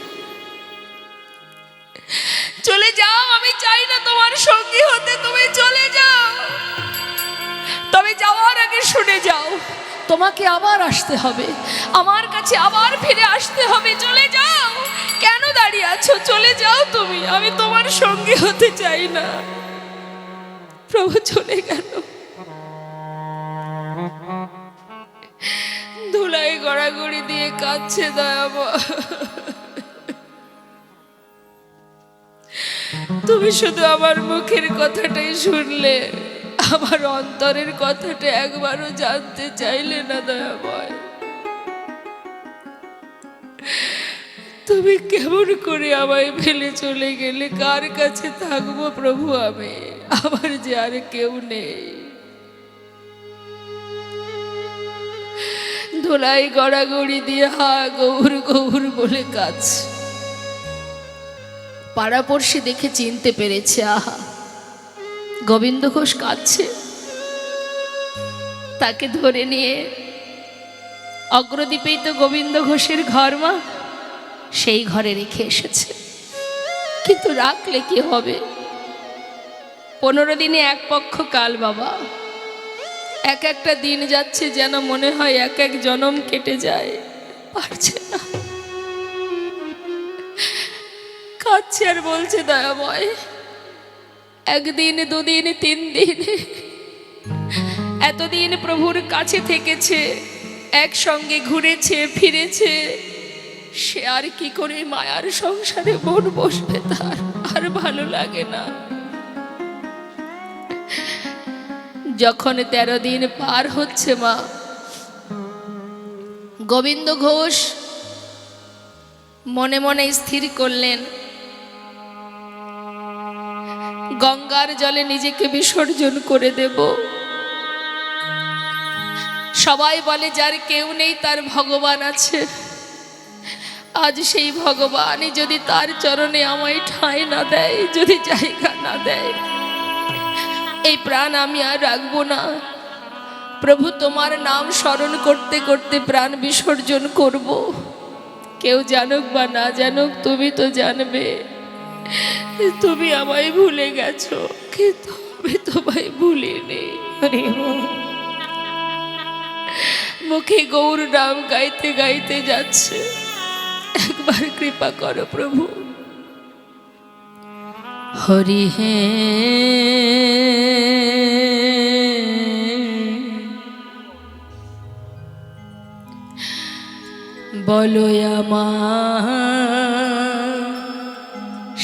চলে যাও, আমি চাই না তোমার সঙ্গী হতে, তুমি চলে যাও। তবে যাওয়ার আগে শুনে যাও, তোমাকে আবার আসতে হবে, আমার কাছে আবার ফিরে আসতে হবে। চলে যাও, কেন দাঁড়িয়ে আছো? চলে যাও তুমি, আমি তোমার সঙ্গী হতে চাই না। প্রভু চলে গেল, ধুলাই গড়াগড়ি দিয়ে কাঁদছে দয়াময়। তুমি শুধু আমার মুখের কথাটাই শুনলে, আমার অন্তরের কথাটা একবারও জানতে চাইলে না দয়াময়। তুমি কেমন করে আমায় ফেলে চলে গেলে? কার কাছে থাকবো প্রভু আমি? আমার যে আর কেউ নেই। ধুলাই গড়াগড়ি দিয়ে হা গৌর গৌর বলে কাঁদছে। পাড়াপড়শি দেখে চিনতে পেরেছে, আহা গোবিন্দ ঘোষ কাঁদছে। তাকে ধরে নিয়ে অগ্রদ্বীপেই তো গোবিন্দ ঘোষের ঘর, মা সেই ঘরে রেখে এসেছে। কিন্তু রাখলে কি হবে? 15 দিনে এক পক্ষ কাল বাবা। এক একটা দিন যাচ্ছে যেন মনে হয় এক এক জনম কেটে যায়, পারছে না। কাঁদছে আর বলছে দয়াময়, একদিন, দুদিন, 3 দিন এতদিন প্রভুর কাছে থেকেছে, একসঙ্গে ঘুরেছে ফিরেছে, সে আর কি করে মায়ার সংসারে মন বসবে? তার আর ভালো লাগে না। যখন 13 দিন পার হচ্ছে মা, গোবিন্দ ঘোষ মনে মনে স্থির করলেন, গঙ্গার জলে নিজেকে বিসর্জন করে দেব। সবাই বলে যার কেউ নেই তার ভগবান আছে। আজ সেই ভগবানই যদি তার চরণে আমায় ঠাঁই না দেয়, যদি জায়গা না দেয়, এই প্রাণ আমি আর রাখবো না। প্রভু তোমার নাম স্মরণ করতে করতে প্রাণ বিসর্জন করব। কেউ জানুক বা না জানুক, তুমি তো জানবে। তুমি আমায় ভুলে গেছো, কিন্তু আমি তোমায় ভুলিনি। মুখে গৌর নাম গাইতে গাইতে যাচ্ছে। একবার কৃপা করো প্রভু। হরি হে বলো আমার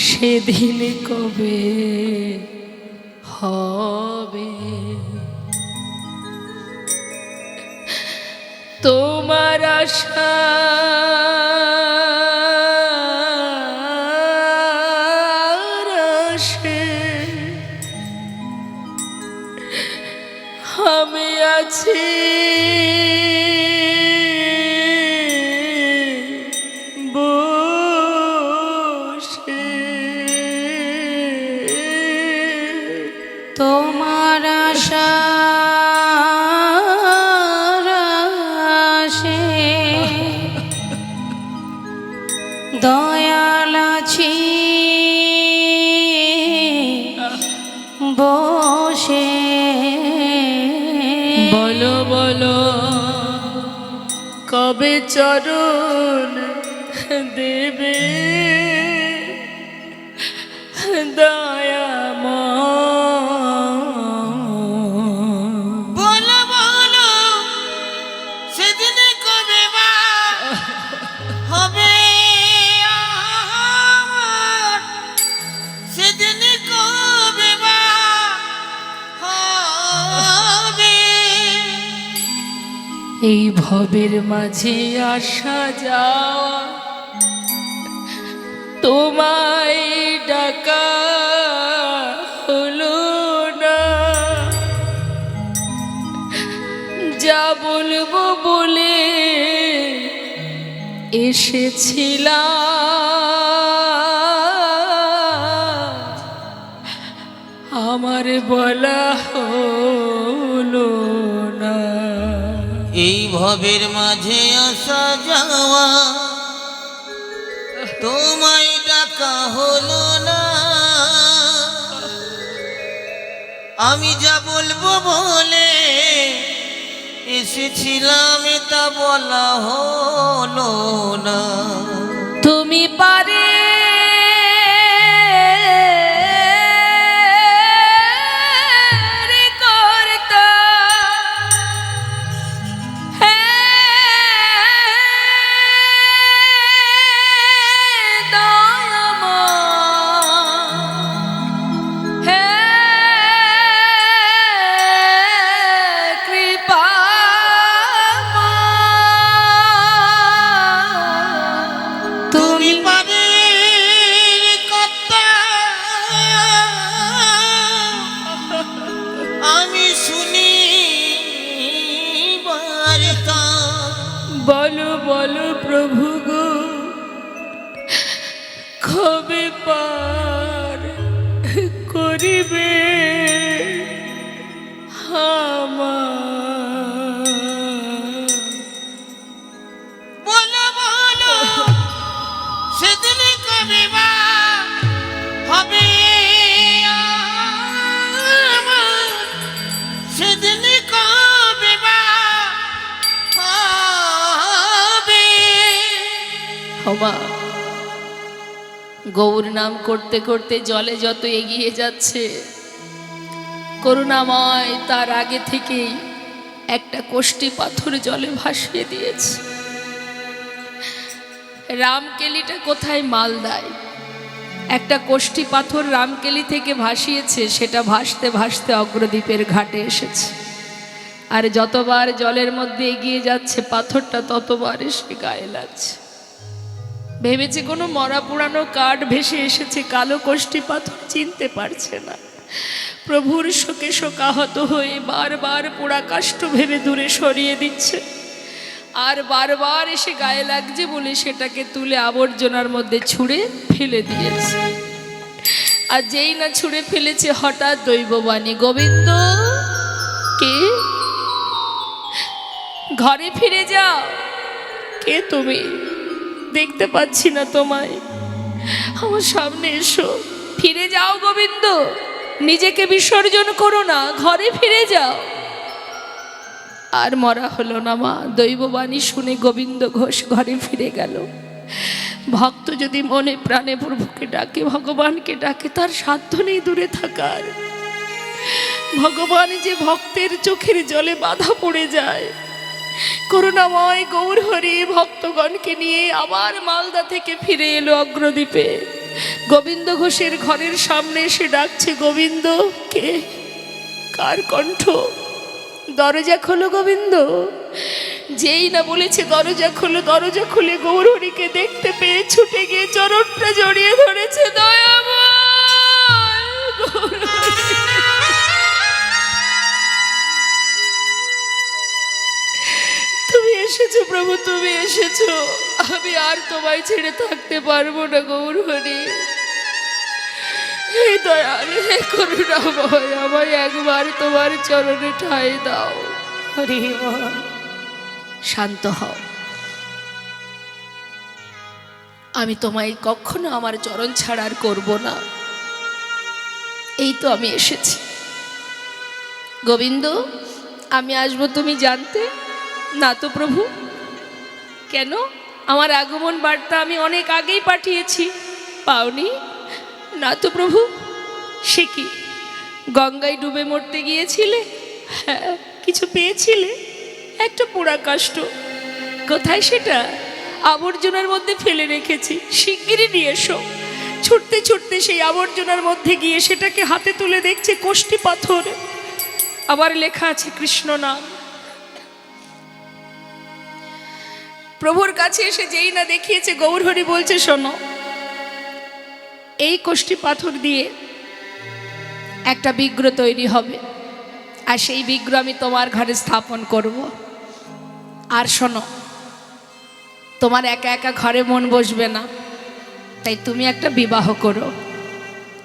সেদিন কবে হবে? তোমার আশা আমি আছি, বসে তোমার আশা দয়াল আছি বসে। বলো বলো কবে চরণ দেবে দয়াময়? বলো বলো সেদিন কবে বা হবে আমার, সেদিন কবে বা হবে? এই ভবের মাঝে আসা যাওয়া, তোমায় ডাকা হলো না। যা বলবো বলে এসেছিলাম, আমার বলা হলো না। এই ভবের মাঝে আসা যাওয়া, তোমায় ডাকা হলো না। আমি যা বলবো বলে এসেছিলাম, তা বলা হলো না। তুমি পারে প্রভু গো কবে পার করিবে আমার। বলো বলো সেদিন কবে বা হবে আমার, সেদিন কবে বা হবে। হমা গৌর নাম করতে করতে জলে যত এগিয়ে যাচ্ছে, করুণাময় তার আগে থেকেই একটা কোষ্ঠী পাথর জলে ভাসিয়ে দিয়েছে। রামকেলিটা কোথায়? মালদায় একটা কোষ্ঠী পাথর রামকেলি থেকে ভাসিয়েছে, সেটা ভাসতে ভাসতে অগ্রদ্বীপের ঘাটে এসেছে। আর যতবার জলের মধ্যে এগিয়ে যাচ্ছে পাথরটা ততবার এসে গায়ে লাগছে। ভেবেছে কোনো মরা পুরানো কাঠ ভেসে এসেছে, কালো কোষ্ঠী পাথর চিনতে পারছে না। প্রভুর শোকে শোকাহত হয়ে বারবার পোড়া কাষ্ঠ ভেবে দূরে সরিয়ে দিচ্ছে, আর বারবার এসে গায়ে লাগছে বলে সেটাকে তুলে আবর্জনার মধ্যে ছুঁড়ে ফেলে দিয়েছে। আর যেই না ছুঁড়ে ফেলেছে হঠাৎ দৈববাণী, গোবিন্দ কে? ঘরে ফিরে যাও। কে তুমি? দেখতে পাচ্ছি না তোমায়, আমার সামনে এসো। ফিরে যাও গোবিন্দ, নিজেকে বিসর্জন করো না, ঘরে ফিরে যাও। আর মরা হলো না মা। দৈববাণী শুনে গোবিন্দ ঘোষ ঘরে ফিরে গেল। ভক্ত যদি মনে প্রাণে প্রভুকে ডাকে, ভগবানকে ডাকে, তার সাধ্য নেই দূরে থাকার। ভগবান যে ভক্তের চোখের জলে বাধা পড়ে যায়। করুণাময় গৌর হরি ভক্তগণকে নিয়ে আবার মালদা থেকে ফিরে এলো অগ্রদ্বীপে। গোবিন্দ ঘোষের ঘরের সামনে এসে ডাকছে, গোবিন্দ কে? কার কণ্ঠ? দরজা খোলো গোবিন্দ। যেই না বলেছে দরজা খোলো, দরজা খুলে গৌর হরিকে দেখতে পেয়ে ছুটে গিয়ে চরণটা জড়িয়ে ধরেছে। দয়াময় গৌর হরি, তুমি এসেছো প্রভু, তুমি এসেছো। আমি আর তোমায় ছেড়ে থাকতে পারবো না গৌর হরি। হে দয়াল, হে করুণাময়, আমায় একবার তোমার চরণে ঠাঁই দাও। হরি বল। শান্ত হও, আমি তোমায় কখনো আমার চরণ ছাড়া আর করবো না। এই তো আমি এসেছি। গোবিন্দ, আমি আসবো তুমি জানতে না তো প্রভু? কেন? আমার আগমন বার্তা আমি অনেক আগেই পাঠিয়েছি, পাওনি? না তো প্রভু। সে কি, গঙ্গায় ডুবে মরতে গিয়েছিলে? হ্যাঁ। কিছু পেয়েছিলে? একটা পোড়া কাষ্ঠ। কোথায় সেটা? আবর্জনার মধ্যে ফেলে রেখেছি, শিগগিরই নিয়ে এসো। ছুটতে ছুটতে সেই আবর্জনার মধ্যে গিয়ে সেটাকে হাতে তুলে দেখছে কোষ্ঠী পাথর, আবার লেখা আছে কৃষ্ণ নাম। প্রভুর কাছে এসে যেই না দেখিয়েছে, গৌরহরি বলছে, শোনো, এই কোষ্ঠী পাথর দিয়ে একটা বিগ্রহ তৈরি হবে, আর সেই বিগ্রহ আমি তোমার ঘরে স্থাপন করব। আর শোনো, তোমার একা একা ঘরে মন বসবে না, তাই তুমি একটা বিবাহ করো।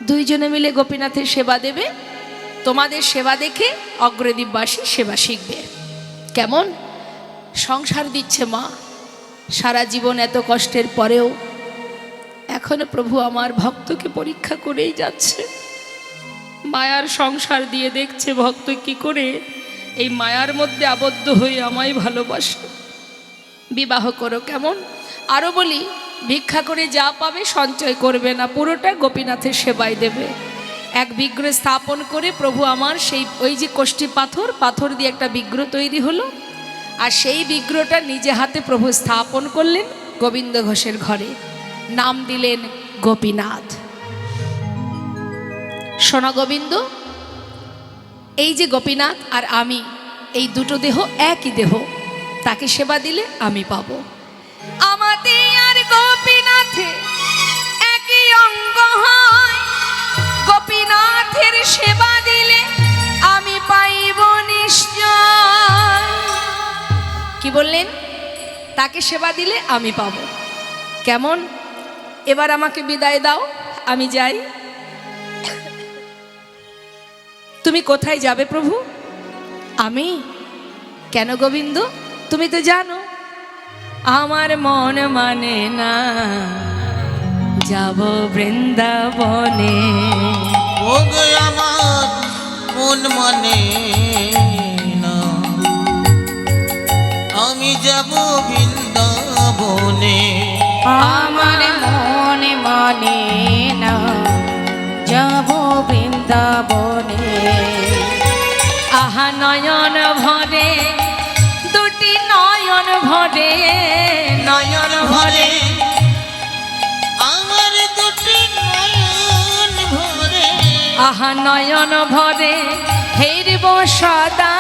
দুইজনে মিলে গোপীনাথের সেবা দেবে, তোমাদের সেবা দেখে অগ্রদ্বীপবাসী সেবা শিখবে। কেমন? সংসার দিচ্ছে মা, সারা জীবন এত কষ্টের পরেও এখনো প্রভু আমার ভক্তকে পরীক্ষা করেই যাচ্ছে। মায়ার সংসার দিয়ে দেখছে ভক্ত কি করে এই মায়ার মধ্যে আবদ্ধ হয়ে আমায় ভালোবাসে। বিবাহ করো। কেমন? আরও বলি, ভিক্ষা করে যা পাবে সঞ্চয় করবে না, পুরোটা গোপীনাথের সেবায় দেবে। এক বিগ্রহ স্থাপন করে প্রভু আমার সেই ওই যে কোষ্ঠী পাথর, পাথর দিয়ে একটা বিগ্রহ তৈরি হলো, আর সেই বিগ্রহটা নিজে হাতে প্রভু স্থাপন করলেন গোবিন্দ ঘোষের ঘরে, নাম দিলেন গোপীনাথ। শোনা গোবিন্দ, এই যে গোপীনাথ আর আমি, এই দুটো দেহ একই দেহ, তাকে সেবা দিলে আমি পাবো। আমাতে আর গোপীনাথে একই অঙ্গ হয়, গোপীনাথের সেবা দিলে আমি পাইব নিশ্চয়। কি বললেন? তাকে সেবা দিলে আমি পাবো। কেমন? এবার আমাকে বিদায় দাও, আমি যাই। তুমি কোথায় যাবে প্রভু? আমি? কেন গোবিন্দ? তুমি তো জানো আমার মন মানে না যাব বৃন্দাবনে। ও গো আমার মন মানে না, আমি যাব বৃন্দাবনে। আমার মনে মানে না যাব বৃন্দাবনে। আহা নয়ন ভরে, দুটি নয়ন ভরে, নয়ন ভরে, আমার দুটি নয়ন ভরে, আহা নয়ন ভরে হেরিব সদা,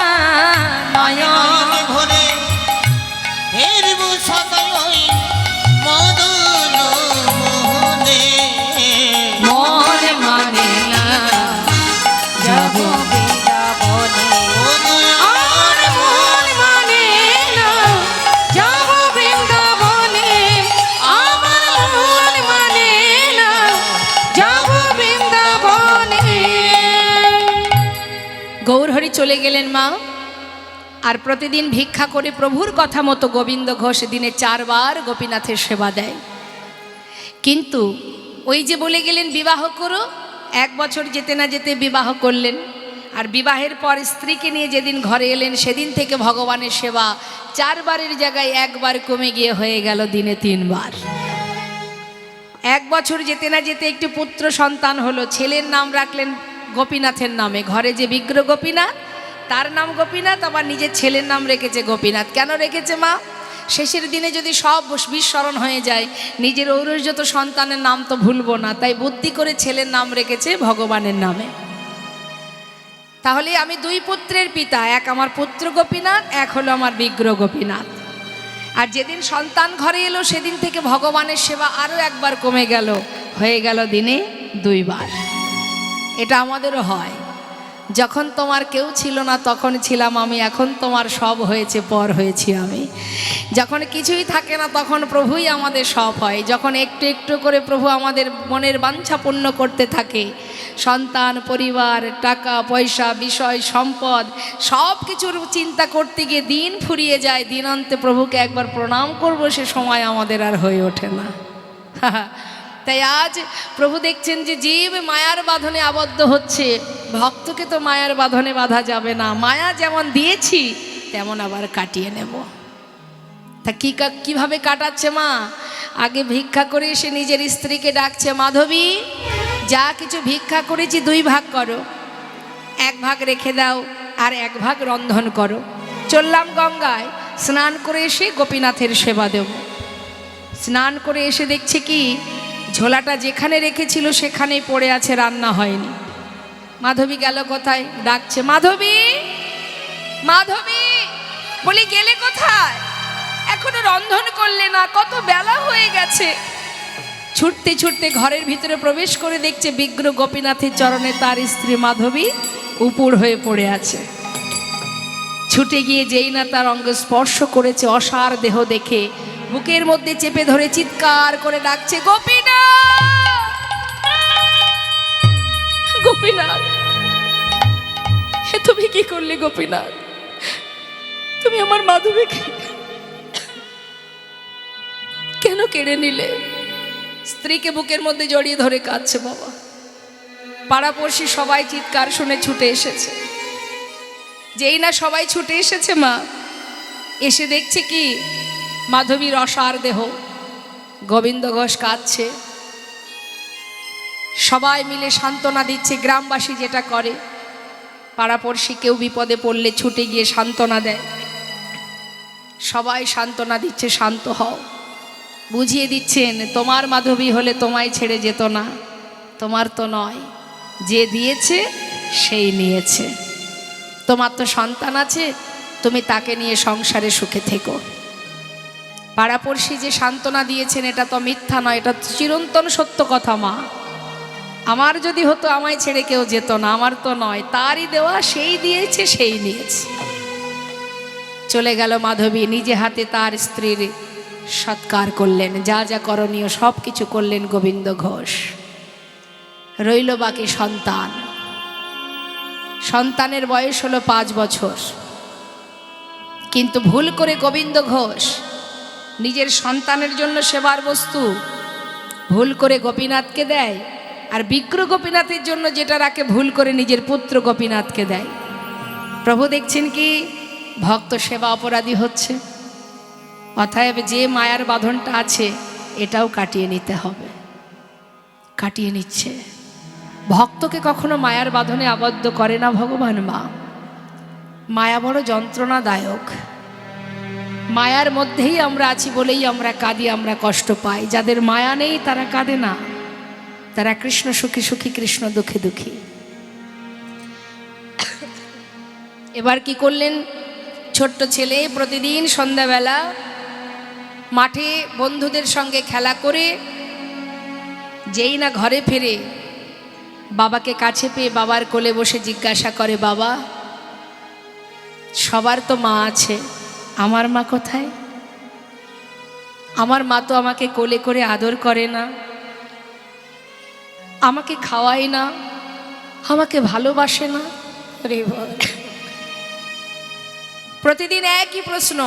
নয়ন ভরে হেরব সদাই মদন মোহনে। মন মানে না যাব বৃন্দাবনে। ও গো আমার মন মানে না যাব বৃন্দাবনে। আমার মন মানে না যাব বৃন্দাবনে। গৌরহরি চলে গেলেন মা। আর প্রতিদিন ভিক্ষা করে প্রভুর কথা মতো গোবিন্দ ঘোষ দিনে 4 বার গোপীনাথের সেবা দেয়। কিন্তু ওই যে বলে গেলেন বিবাহ করো, 1 বছর যেতে না যেতে বিবাহ করলেন। আর বিবাহের পর স্ত্রীকে নিয়ে যেদিন ঘরে এলেন সেদিন থেকে ভগবানের সেবা 4 বারের জায়গায় 1 বার কমে গিয়ে হয়ে গেল দিনে 3 বার। 1 বছর যেতে না যেতে একটি পুত্র সন্তান হলো। ছেলের নাম রাখলেন গোপীনাথের নামে। ঘরে যে বিগ্রহ গোপীনাথ তার নাম গোপীনাথ, আবার নিজের ছেলের নাম রেখেছে গোপীনাথ। কেন রেখেছে মা? শেষের দিনে যদি সব বিস্মরণ হয়ে যায়, নিজের ঔরসযত সন্তানের নাম তো ভুলবো না, তাই বুদ্ধি করে ছেলের নাম রেখেছে ভগবানের নামে। তাহলে আমি 2 পুত্রের পিতা, এক আমার পুত্র গোপীনাথ, এক হলো আমার বিগ্রহ গোপীনাথ। আর যেদিন সন্তান ঘরে এলো সেদিন থেকে ভগবানের সেবা আরও 1 বার কমে গেল, হয়ে গেল দিনে 2 বার। এটা আমাদেরও হয়। যখন তোমার কেউ ছিল না তখন ছিলাম আমি, এখন তোমার সব হয়েছে পর হয়েছি আমি। যখন কিছুই থাকে না তখন প্রভুই আমাদের সব হয়। যখন একটু একটু করে প্রভু আমাদের মনের বাঞ্ছা পূর্ণ করতে থাকে, সন্তান, পরিবার, টাকা পয়সা, বিষয়, সম্পদ সব কিছুর চিন্তা করতে গিয়ে দিন ফুরিয়ে যায়। দিনান্তে প্রভুকে একবার প্রণাম করব সে সময় আমাদের আর হয়ে ওঠে না। তাই আজ প্রভু দেখছেন যে জীব মায়ার বাঁধনে আবদ্ধ হচ্ছে, ভক্তকে তো মায়ার বাঁধনে বাঁধা যাবে না। মায়া যেমন দিয়েছি তেমন আবার কাটিয়ে নেব। তা কিভাবে কাটাচ্ছে মা? আগে ভিক্ষা করে এসে নিজের স্ত্রীকে ডাকছে, মাধবী যা কিছু ভিক্ষা করেছি 2 ভাগ করো, 1 ভাগ রেখে দাও আর 1 ভাগ রন্ধন করো। চললাম গঙ্গায়, স্নান করে এসে গোপীনাথের সেবা দেব। স্নান করে এসে দেখছে কি ঝোলাটা যেখানে রেখেছিল সেখানেই পড়ে আছে, রান্না হয়নি। মাধবী গেল কোথায়? ডাকছে, মাধবী মাধবী। বলি গেলে কোথায়? এখনো রন্ধন করলে না, কত বেলা হয়ে গেছে। ছুটতে ছুটতে ঘরের ভিতরে প্রবেশ করে দেখছে বিগ্রহ গোপীনাথের চরণে তার স্ত্রী মাধবী উপুড় হয়ে পড়ে আছে। ছুটে গিয়ে যেই না তার অঙ্গ স্পর্শ করেছে, অসার দেহ দেখে বুকের মধ্যে চেপে ধরে চিৎকার করে ডাকছে, গোপীনাথ গোপীনাথ। হে তুমি কি করলে গোপীনাথ? তুমি আমার মাধবীকে কেন কেড়ে নিলে? স্ত্রীকে বুকের মধ্যে জড়িয়ে ধরে কাঁদছে বাবা। পাড়াপড়শি সবাই চিৎকার শুনে ছুটে এসেছে। যেই না সবাই ছুটে এসেছে মা, এসে দেখছে কি মাধবীর অসার দেহ, গোবিন্দ ঘোষ কাঁদছে। সবাই মিলে সান্ত্বনা দিচ্ছে। গ্রামবাসী যেটা করে, পাড়াপড়শি কেউ বিপদে পড়লে ছুটে গিয়ে সান্ত্বনা দেয়। সবাই সান্ত্বনা দিচ্ছে, শান্ত হও। বুঝিয়ে দিচ্ছেন তোমার মাধবী হলে তোমায় ছেড়ে যেত না, তোমার তো নয়, যে দিয়েছে সেই নিয়েছে। তোমার তো সন্তান আছে, তুমি তাকে নিয়ে সংসারে সুখে থেকো। পাড়াপড়শি যে সান্ত্বনা দিয়েছেন এটা তো মিথ্যা নয়, এটা চিরন্তন সত্য কথা। মা আমার যদি হতো আমায় ছেড়ে কেউ যেত না, আমার তো নয়, তারই দেওয়া, সেই দিয়েছে সেই নিয়েছে। চলে গেল মাধবী, নিজে হাতে তার স্ত্রীর সৎকার করলেন, যা যা করণীয় সব কিছু করলেন গোবিন্দ ঘোষ। রইল বাকি সন্তান। সন্তানের বয়স হলো 5 বছর, কিন্তু ভুল করে গোবিন্দ ঘোষ নিজের সন্তানের জন্য সেবার বস্তু ভুল করে গোপীনাথকে দেয়, আর বিগ্রহ গোপীনাথের জন্য যেটা রাখে ভুল করে নিজের পুত্র গোপীনাথকে দেয়। প্রভু দেখছেন কি ভক্ত সেবা অপরাধী হচ্ছে, অতএব যে মায়ার বাঁধনটা আছে এটাও কাটিয়ে নিতে হবে। কাটিয়ে নিচ্ছে। ভক্তকে কখনো মায়ার বাঁধনে আবদ্ধ করে না ভগবান মা। মায়া বড় যন্ত্রণাদায়ক। মায়ার মধ্যেই আমরা আছি বলেই আমরা কাঁদি, আমরা কষ্ট পাই। যাদের মায়া নেই তারা কাঁদে না, তারা কৃষ্ণ সুখী সুখী, কৃষ্ণ দুঃখী দুঃখী। এবার কি করলেন ছোট্ট ছেলে? প্রতিদিন সন্ধ্যাবেলা মাঠে বন্ধুদের সঙ্গে খেলা করে যেই না ঘরে ফেরে, বাবাকে কাছে পেয়ে বাবার কোলে বসে জিজ্ঞাসা করে, বাবা সবার তো মা আছে, আমার মা কোথায়? আমার মা তো আমাকে কোলে করে আদর করে না, আমাকে খাওয়ায় না, আমাকে ভালোবাসে না। প্রতিদিন একই প্রশ্ন।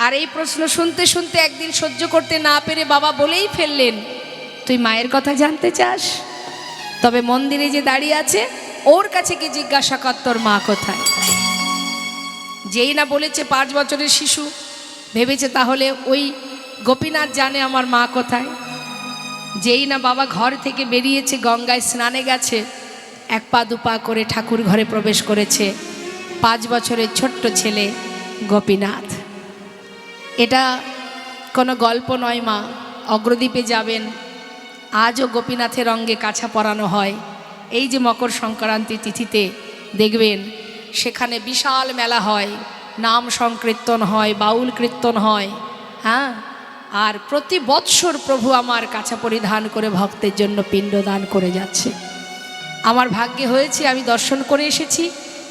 আর এই প্রশ্ন শুনতে শুনতে একদিন সহ্য করতে না পেরে বাবা বলেই ফেললেন, তুই মায়ের কথা জানতে চাস? তবে মন্দিরে যে দাঁড়িয়ে আছে ওর কাছে কি জিজ্ঞাসা কর তোর মা কোথায়। যেই না বলেছে 5 বছরের শিশু, ভেবেছে তাহলে ওই গোপীনাথ জানে আমার মা কোথায়। যেই না বাবা ঘর থেকে বেরিয়েছে, গঙ্গায় স্নানে গেছে, 1 পা 2 পা করে ঠাকুর ঘরে প্রবেশ করেছে 5 বছরের ছোট্ট ছেলে গোপীনাথ। এটা কোনো গল্প নয় মা। অগ্রদ্বীপে যাবেন, আজও গোপীনাথের অঙ্গে কাছা পরানো হয়। এই যে মকর সংক্রান্তি তিথিতে দেখবেন সেখানে বিশাল মেলা হয়, নাম সংকীর্তন হয়, বাউল কীর্তন হয়। হ্যাঁ, আর প্রতি বৎসর প্রভু আমার কাছা পরিধান করে ভক্তের জন্য পিণ্ডদান করে যাচ্ছে। আমার ভাগ্যে হয়েছে, আমি দর্শন করে এসেছি।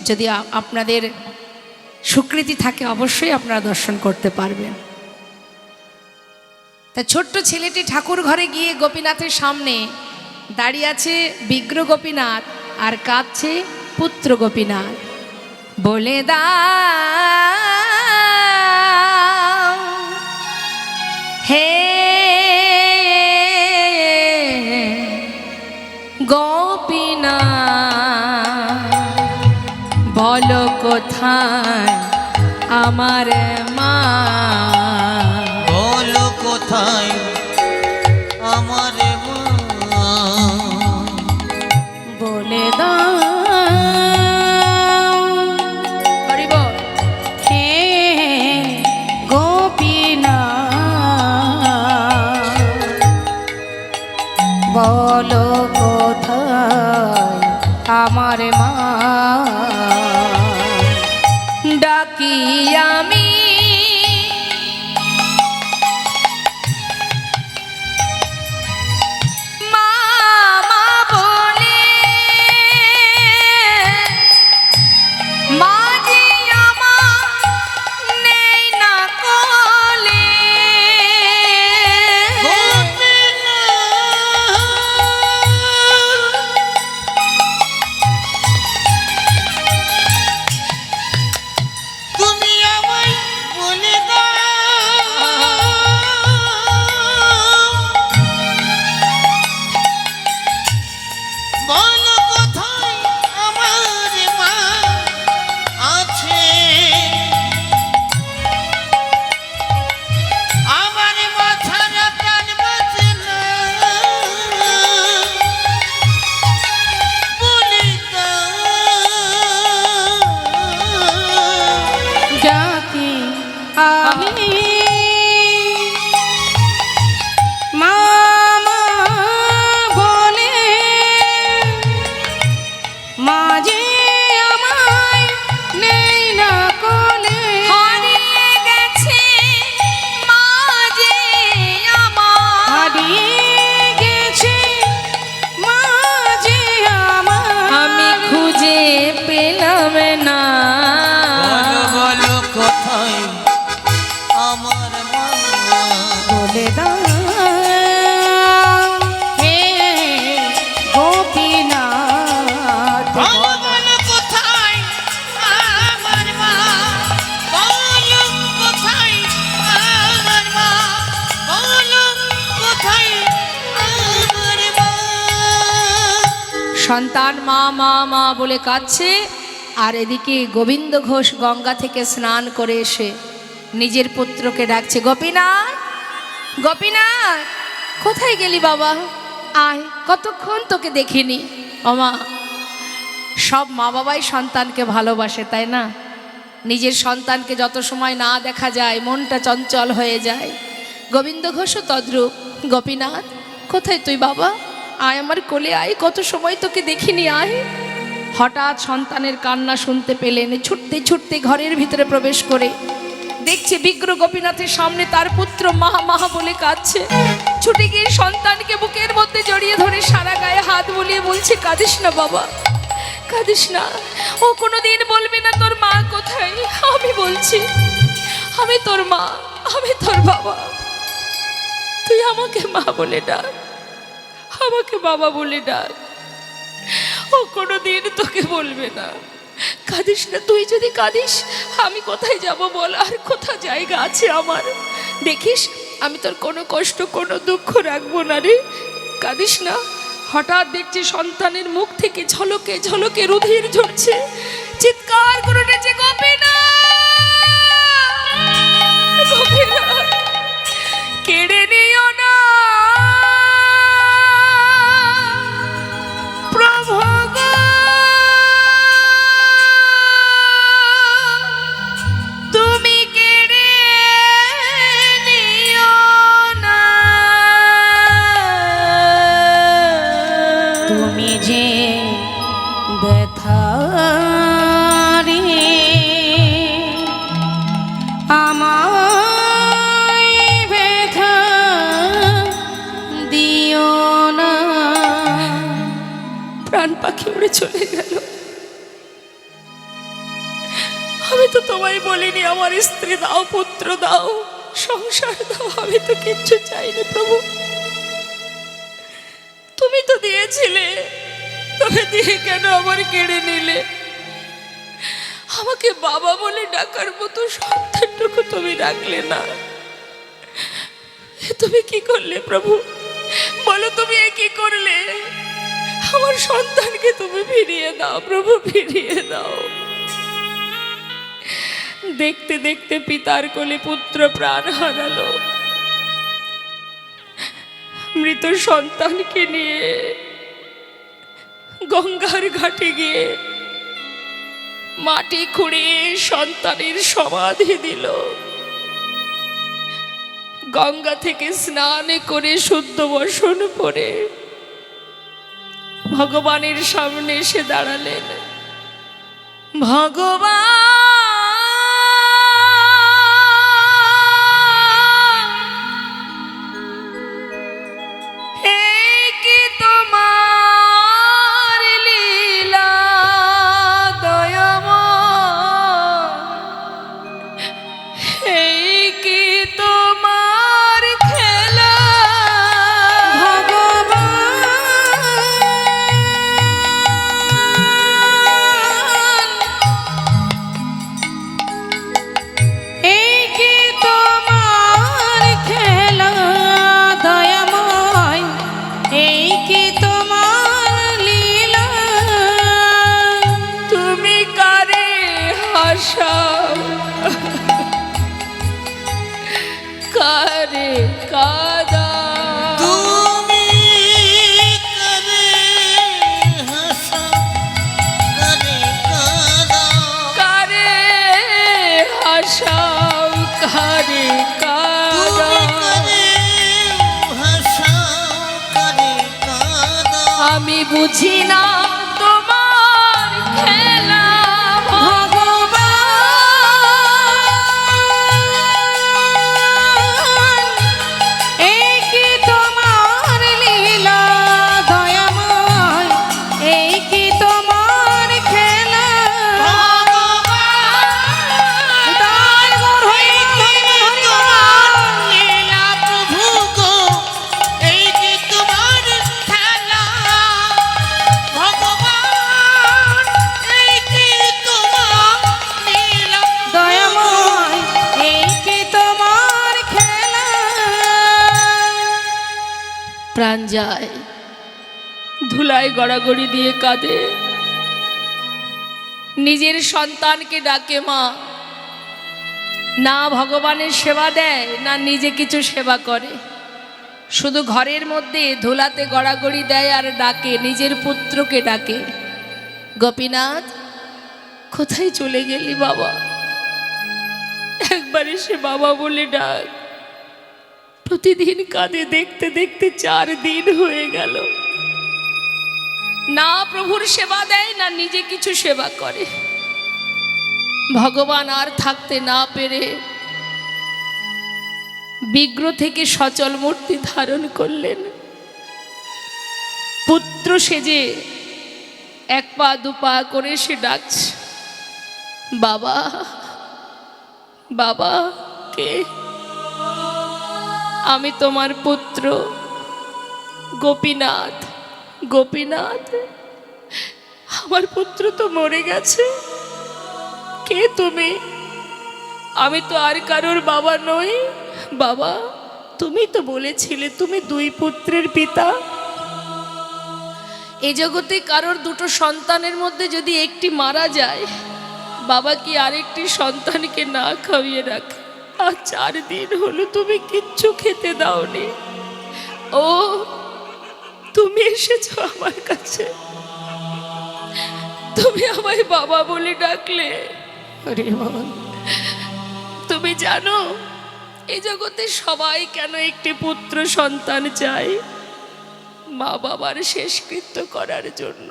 যদি আপনাদের স্বীকৃতি থাকে অবশ্যই আপনারা দর্শন করতে পারবেন। তা ছোট্ট ছেলেটি ঠাকুর ঘরে গিয়ে গোপীনাথের সামনে দাঁড়িয়ে আছে বিগ্রহ গোপীনাথ, আর কাঁদছে পুত্র গোপীনাথ। বলে দাও হে গোপীনাথ, বলো কোথায় আমার মা? বলো কোথায় আমার মা? বলে দাও হরি বল হে গোপীনাথ, বলো কোথায় আমার মা? ডাকি আমি মা মা বলে, মাঝি আমার নেই না কোলে। তুমি আমায় বলে দাও, বলো কোথায় আমার মা আছে? আমার মাথার প্রাণ বাঁচে না, বলে দাও। ডাকি আমি মা মা বলে, সন্তান মা মা মা বলে কাঁদছে, আর এদিকে গোবিন্দ ঘোষ গঙ্গা থেকে স্নান করে এসে নিজের পুত্রকে ডাকছে, গোপীনাথ গোপীনাথ কোথায় গেলি বাবা, আয়, কতক্ষণ তোকে দেখিনি। ওমা, সব মা বাবাই সন্তানকে ভালোবাসে, তাই না? নিজের সন্তানকে যত সময় না দেখা যায় মনটা চঞ্চল হয়ে যায়। গোবিন্দ ঘোষও তদ্রূপ। গোপীনাথ কোথায় তুই বাবা, আয় আমার কোলে আয়, কত সময় তোকে দেখিনি, আয়। হঠাৎ সন্তানের কান্না শুনতে পেলেন, ছুটতে ছুটতে ঘরের ভিতরে প্রবেশ করে দেখছে বিগ্র গোপীনাথের সামনে তার পুত্র মাহা মাহা বলে কাঁদছে। ছুটে গিয়ে সন্তানকে বুকের মধ্যে জড়িয়ে ধরে সারা গায়ে হাত বুলিয়ে বলছে, কাঁদিস না বাবা, কাঁদিস না। ও কোনোদিন বলবে না তোর মা কোথায়, আমি বলছি, আমি তোর মা, আমি তোর বাবা, তুই আমাকে মা বলে ডাক, আমাকে বাবা বলে ডাক। ও কোনোদিন তোকে বলবে না, কাঁদিস না। তুই যদি কাঁদিস আমি কোথায় যাব বল, আর কোথা জায়গা আছে আমার? দেখিস আমি তোর কোনো কষ্ট কোনো দুঃখ রাখবো না রে, কাঁদিস না। হঠাৎ দেখছি সন্তানের মুখ থেকে ঝলকে ঝলকে রুধির ঝরছে, চিৎকার করে উঠেছে, গোপীনাথ গোপীনাথ কেড়ে নিও না প্রভু গো, তুমি কেড়ে নিও না, তুমি যে ব্যথা রে আমায় ব্যথা দিও না। প্রাণ পাখি উড়ে চলে গেল। আমি তো তোমায় বলিনি আমার স্ত্রী দাও, পুত্র দাও, সংসার দাও, আমি তো কিচ্ছু চাইনি প্রভু, তুমি তো দিয়েছিলে, তবে দিয়ে কেন আমার কেড়ে নিলে? আমাকে বাবা বলে ডাকার মতো সন্তানটুকু তুমি রাখলে না, তুমি কি করলে প্রভু? বলো তুমি এ কি করলে? আমার সন্তানকে তুমি ফিরিয়ে দাও প্রভু, ফিরিয়ে দাও। দেখতে দেখতে পিতার কোলে পুত্র প্রাণ হারালো। মৃত সন্তানকে নিয়ে গঙ্গার ঘাটে গিয়ে মাটি খুঁড়িয়ে সন্তানের সমাধি দিল। গঙ্গা থেকে স্নান করে শুদ্ধ বসন পরে ভগবানের সামনে এসে দাঁড়ালেন। ভগবান কারে কাদা, তুমি করে হাসা করে কাঁদা, কারে হাসাও কারে কাদা, তুমি করে হাসা করে কাঁদা, আমি বুঝি না তোমার খেলা প্রাণ যায়, ধুলায় গড়াগড়ি দিয়ে কাঁদে, নিজের সন্তানকে ডাকে মা, না ভগবানের সেবা দেয় না নিজে কিছু সেবা করে, শুধু ঘরের মধ্যে ধুলাতে গড়াগড়ি দেয় আর ডাকে, নিজের পুত্রকে ডাকে, গোপীনাথ কোথায় চলে গেলি বাবা? একবার এসে বাবা বলে ডাক। প্রতিদিন কাঁদে, দেখতে দেখতে 4 দিন হয়ে গেল। না প্রভুর সেবা দেয় না নিজে কিছু সেবা করে। ভগবান আর থাকতে না পেরে বিগ্রহ থেকে সচল মূর্তি ধারণ করলেন। পুত্র সেজে 1 পা 2 পা করে সে ডাকছে, বাবা বাবা। কে? আমি তোমার পুত্র গোপীনাথ। গোপীনাথ? আমার পুত্র তো মরে গেছে। কে তুমি? আমি তো আর কারোর বাবা নই। বাবা, তুমি তো বলেছিলে তুমি 2 পুত্রের পিতা। এই জগতে কারোর 2টো সন্তানের মধ্যে যদি একটি মারা যায়, বাবা কি আরেকটি সন্তানকে না খাইয়ে রাখে? আর 4 দিন হলো তুমি কিচ্ছু খেতে দাওনি। ও, তুমি এসেছো আমার কাছে, তুমি আমায় বাবা বলে ডাকলে। তুমি জানো এই জগতে সবাই কেন একটি পুত্র সন্তান চায়? মা বাবার শেষকৃত্য করার জন্য।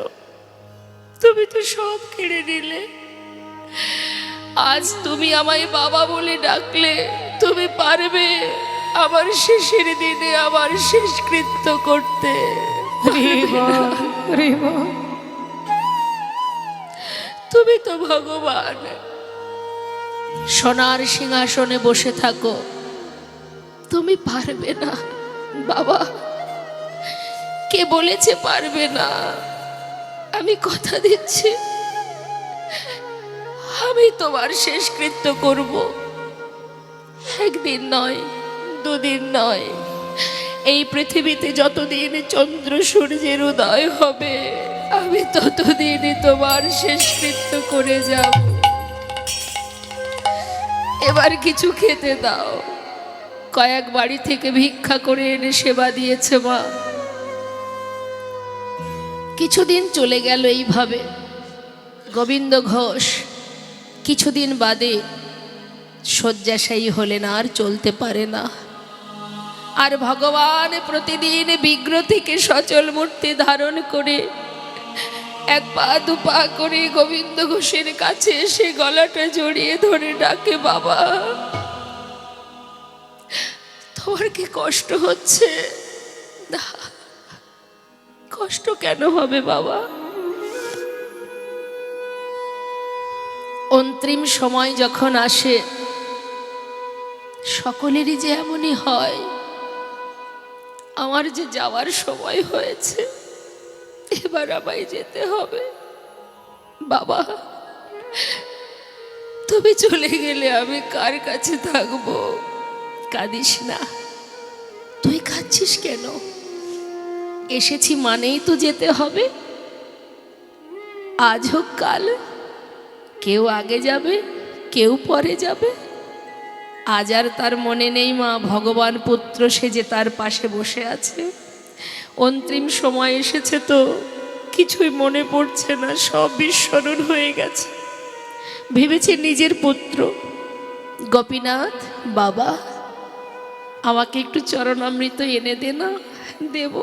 তুমি তো সব কেড়ে নিলে। আজ তুমি আমায় বাবা বলে ডাকলে, তুমি পারবে আমার শেষের দিনে আমার শেষকৃত্য করতে? তুমি তো ভগবান। সোনার সিংহাসনে বসে থাকো, তুমি পারবে না বাবা। কে বলেছে পারবে না? আমি কথা দিচ্ছি, আমি তোমার শেষকৃত্য করব। 1 দিন নয়, 2 দিন নয়, এই পৃথিবীতে যতদিন চন্দ্র সূর্যের উদয় হবে আমি ততদিনই তোমার শেষকৃত্য করে যাব। এবার কিছু খেতে দাও। কয়েক বাড়ি থেকে ভিক্ষা করে এনে সেবা দিয়েছে মা। কিছুদিন চলে গেল এইভাবে। গোবিন্দ ঘোষ কিছুদিন বাদে শয্যাশায়ী হলেন, আর চলতে পারে না। আর ভগবান প্রতিদিন বিগ্রহ থেকে সচল মূর্তি ধারণ করে 1 পা 2 পা করে গোবিন্দ ঘোষের কাছে এসে গলাটা জড়িয়ে ধরে ডাকে, বাবা তোমার কি কষ্ট হচ্ছে? না, কষ্ট কেন হবে বাবা? অন্তিম সময় যখন আসে, সকলেরই যে এমনই হয়। আমার যে যাওয়ার সময় হয়েছে, এবার আমায় যেতে হবে। বাবা, তুমি চলে গেলে আমি কার কাছে থাকবো? কাঁদিস না। তুই কাঁদছিস কেন? এসেছি মানেই তো যেতে হবে। আজ হোক কাল, কেউ আগে যাবে, কেউ পরে যাবে। আজ আর তার মনে নেই মা, ভগবান পুত্র সেজে তার পাশে বসে আছে। অন্তিম সময় এসেছে তো কিছুই মনে পড়ছে না, সব বিস্মরণ হয়ে গেছে। ভেবেছে নিজের পুত্র। গোপীনাথ, বাবা আমাকে একটু চরণামৃত এনে দে না। দেব।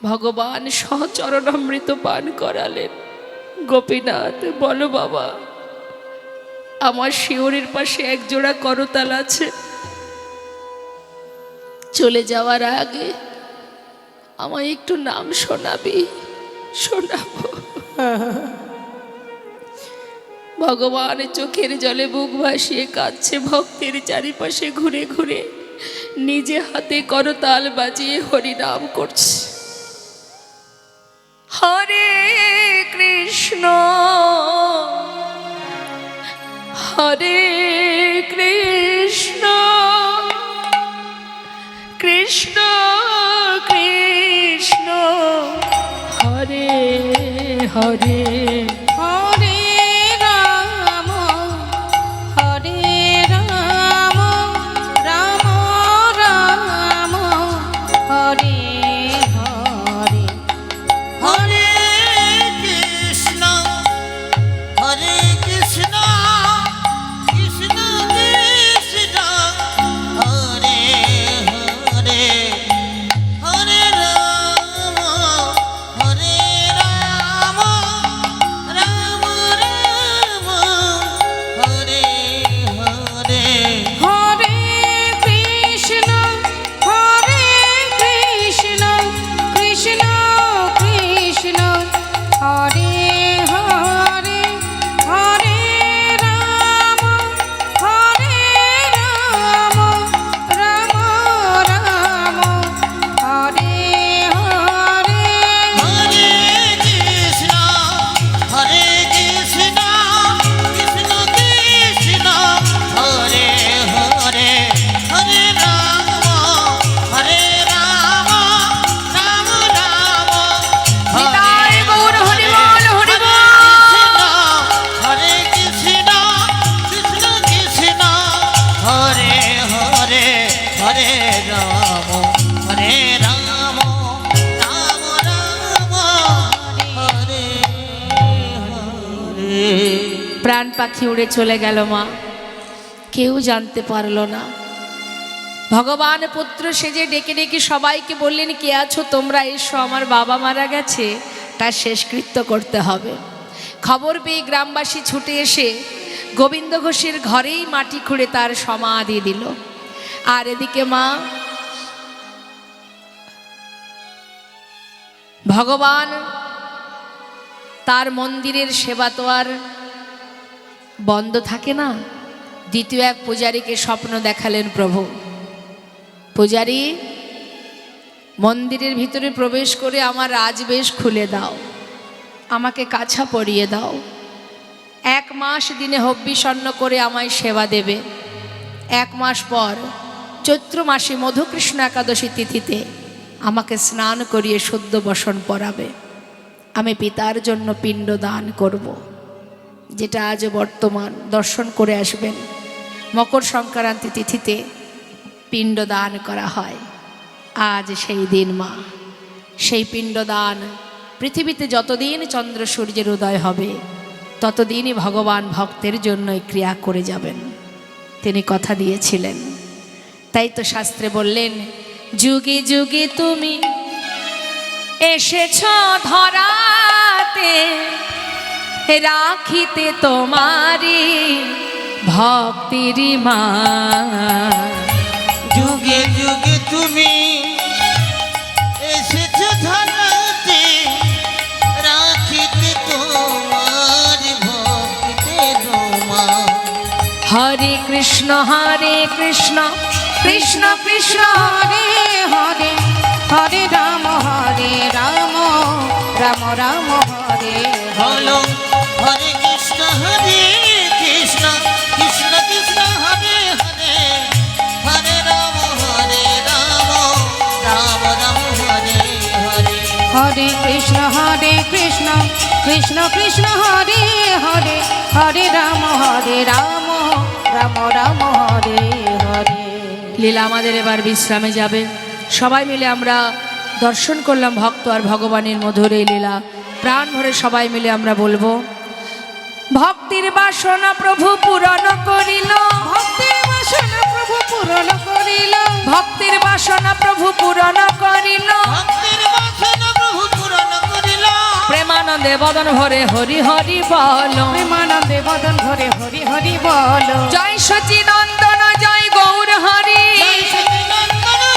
ভগবান সচরণামৃত পান করালেন। গোপীনাথ, বলো বাবা, আমার শিওরের পাশে 1 জোড়া করতাল আছে। চলে যাওয়ার আগে আমায় একটু নাম শোনাবি? শোনাবো। ভগবান চোখের জলে বুক ভাসিয়ে কাঁদছে, ভক্তের চারিপাশে ঘুরে ঘুরে নিজে হাতে করতাল বাজিয়ে হরিনাম করছে। হরে কৃষ্ণ হরে কৃষ্ণ কৃষ্ণ কৃষ্ণ হরে হরে রাম হরে রাম রাম রাম হরে হরে হরে কৃষ্ণ হরে কৃষ্ণ কৃষ্ণ কৃষ্ণ হরে হরে হরে রাম হরে রাম রাম রাম হরে হরে হরে কৃষ্ণ কৃষ্ণ কৃষ্ণ হরে হরে হরে রাম রাম রাম হরে হরে হরে কৃষ্ণ হরে কৃষ্ণ কৃষ্ণ কৃষ্ণ হরে হরে হরে রাম রাম রাম নিতাই গৌর হরি বল হরি বল। হরে কৃষ্ণ কৃষ্ণ কৃষ্ণ হরে হরে হরে রাম রাম রাম হরে হরে প্রাণ পাখি উড়ে চলে গেল মা, কেউ জানতে পারলো না। ভগবান পুত্র সেজে ডেকে ডেকে সবাইকে বললেন, কে আছো তোমরা, এসো, আমার বাবা মারা গেছে, তার শেষকৃত্য করতে হবে। খবর পেয়ে গ্রামবাসী ছুটে এসে গোবিন্দ ঘোষের ঘরেই মাটি খুঁড়ে তার সমাধি দিল। আর এদিকে মা ভগবান তার মন্দিরের সেবা তো আর বন্ধ থাকে না। দ্বিতীয় এক পূজারীকে স্বপ্ন দেখালেন প্রভু। পূজারী, মন্দিরের ভিতরে প্রবেশ করে আমার রাজবেশ খুলে দাও, আমাকে কাছা পরিয়ে দাও, 1 মাস দিনে হব্বিষণ্ণ করে আমায় সেবা দেবে। 1 মাস পর চৈত্র মাসে মধুকৃষ্ণ একাদশী তিথিতে আমাকে স্নান করিয়ে শুদ্ধ বসন পরাবে। আমি পিতার জন্য পিণ্ড দান করব, যেটা আজ বর্তমান। দর্শন করে আসবেন, মকর সংক্রান্তি তিথিতে পিণ্ড দান করা হয়। আজ সেই দিন মা, সেই পিণ্ড দান পৃথিবীতে যতদিন চন্দ্র সূর্যের উদয় হবে ততদিনই ভগবান ভক্তের জন্য এই ক্রিয়া করে যাবেন, তিনি কথা দিয়েছিলেন। তাই তো শাস্ত্রে বললেন, যুগে যুগে তুমি এসেছ ধরাতে, রাখিতে তোমারি ভক্তির মা। যুগে যুগে তুমি এসেছো ধরাতে, রাখিতে তোমার ভক্তিতে রোমা। হরে কৃষ্ণ কৃষ্ণ কৃষ্ণ হরে হরে, হরে রাম রাম রাম হরে বলো হরে কৃষ্ণ কৃষ্ণ কৃষ্ণ হরে হরে, হরে রাম রাম রাম হরে হরে। হরে কৃষ্ণ কৃষ্ণ কৃষ্ণ হরে হরে, হরে রাম রাম রাম হরে হরে। লীলা আমাদের এবার বিশ্রামে যাবে। সবাই মিলে আমরা দর্শন করলাম ভক্ত আর ভগবানের মধুর এই লীলা। প্রাণ ভরে সবাই মিলে আমরা বলবো, ভক্তির বাসনা প্রভু পূরণ করিল, ভক্তির বাসনা প্রভু পূরণ করিল, ভক্তির বাসনা প্রভু পূরণ করিল, ভক্তির বাসনা প্রভু পূরণ করিল। প্রেমানন্দে বদন ভরে হরি হরি বল, প্রেমানন্দে বদন ভরে হরি হরি বল। জয় সচিনন্দন জয় গৌর হরি,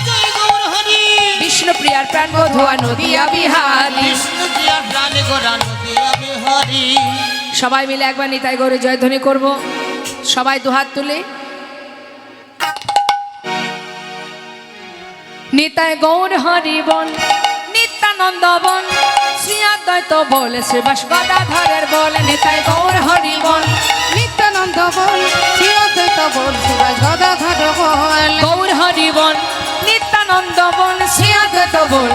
জয় গৌর হরি। বিষ্ণু প্রিয়ার প্রাণ বধুয়া নদিয়া বিহারী। বিষ্ণু প্রিয়া প্রাণ গোরা নদিয়া বিহারী। সবাই মিলে একবার নিতাই গৌরে জয়ধ্বনি করব। সবাই দুহাত তুলে নিতাই গৌর হরি বল, নিত্যানন্দ বল, শ্রী অদ্বৈত বল, শ্রীবাস গদাধরের বল। নিতাই গৌর হরি বল, নিত্যানন্দ বল, শ্রী অদ্বৈত বল, শ্রীবাস গদাধর বল। গৌর হরি বল, নিত্যানন্দ নিত্যানন্দ বল শ্রী অদ্বৈত বল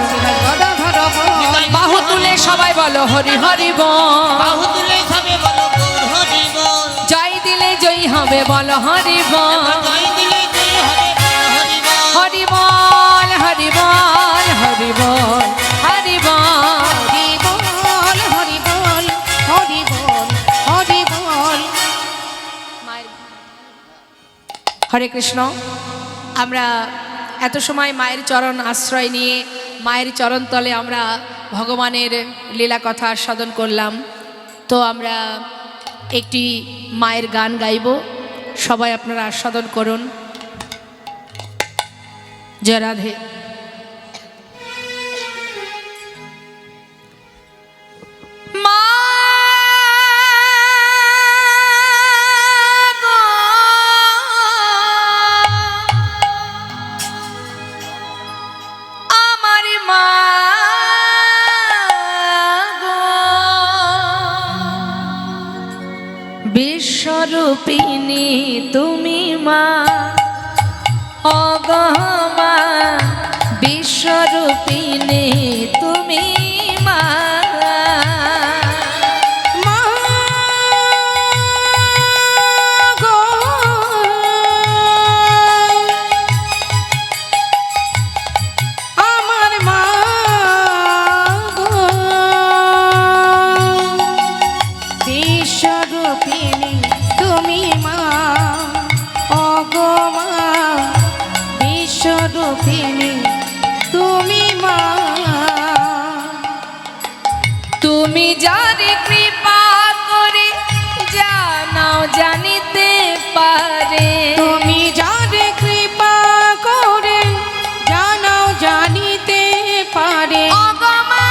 গদাধর বল বাহু তুলে সবাই বলো হরি হরি বল বাহু তুলে সবে বলো গৌর হরি বল জয় দিলে জয়ী হবে বলো হরি বল জয় দিলে জয় হবে বল হরি বল হরি বল হরি বল হরি বল হরি বল হরি বল হরি বল হরি বল হরে কৃষ্ণ। আমরা এত সময় মায়ের চরণ আশ্রয় নিয়ে মায়ের চরণ তলে আমরা ভগবানের লীলা কথা আস্বাদন করলাম। তো আমরা একটি মায়ের গান গাইব, সবাই আপনারা আস্বাদন করুন। জয় রাধে। মা আমার মা বিশ্বরূপিণী তুমি মা অগমা বিশ্বরূপিণী তুমি মা আমার মা বিশ্বরূপিণী তুমি মা অগমা বিশ্বরূপিণী তুমি মা তুমি যারে কৃপা করে জানাও জানিতে পারে তুমি যারে কৃপা করে জানাও জানিতে পারে অগমা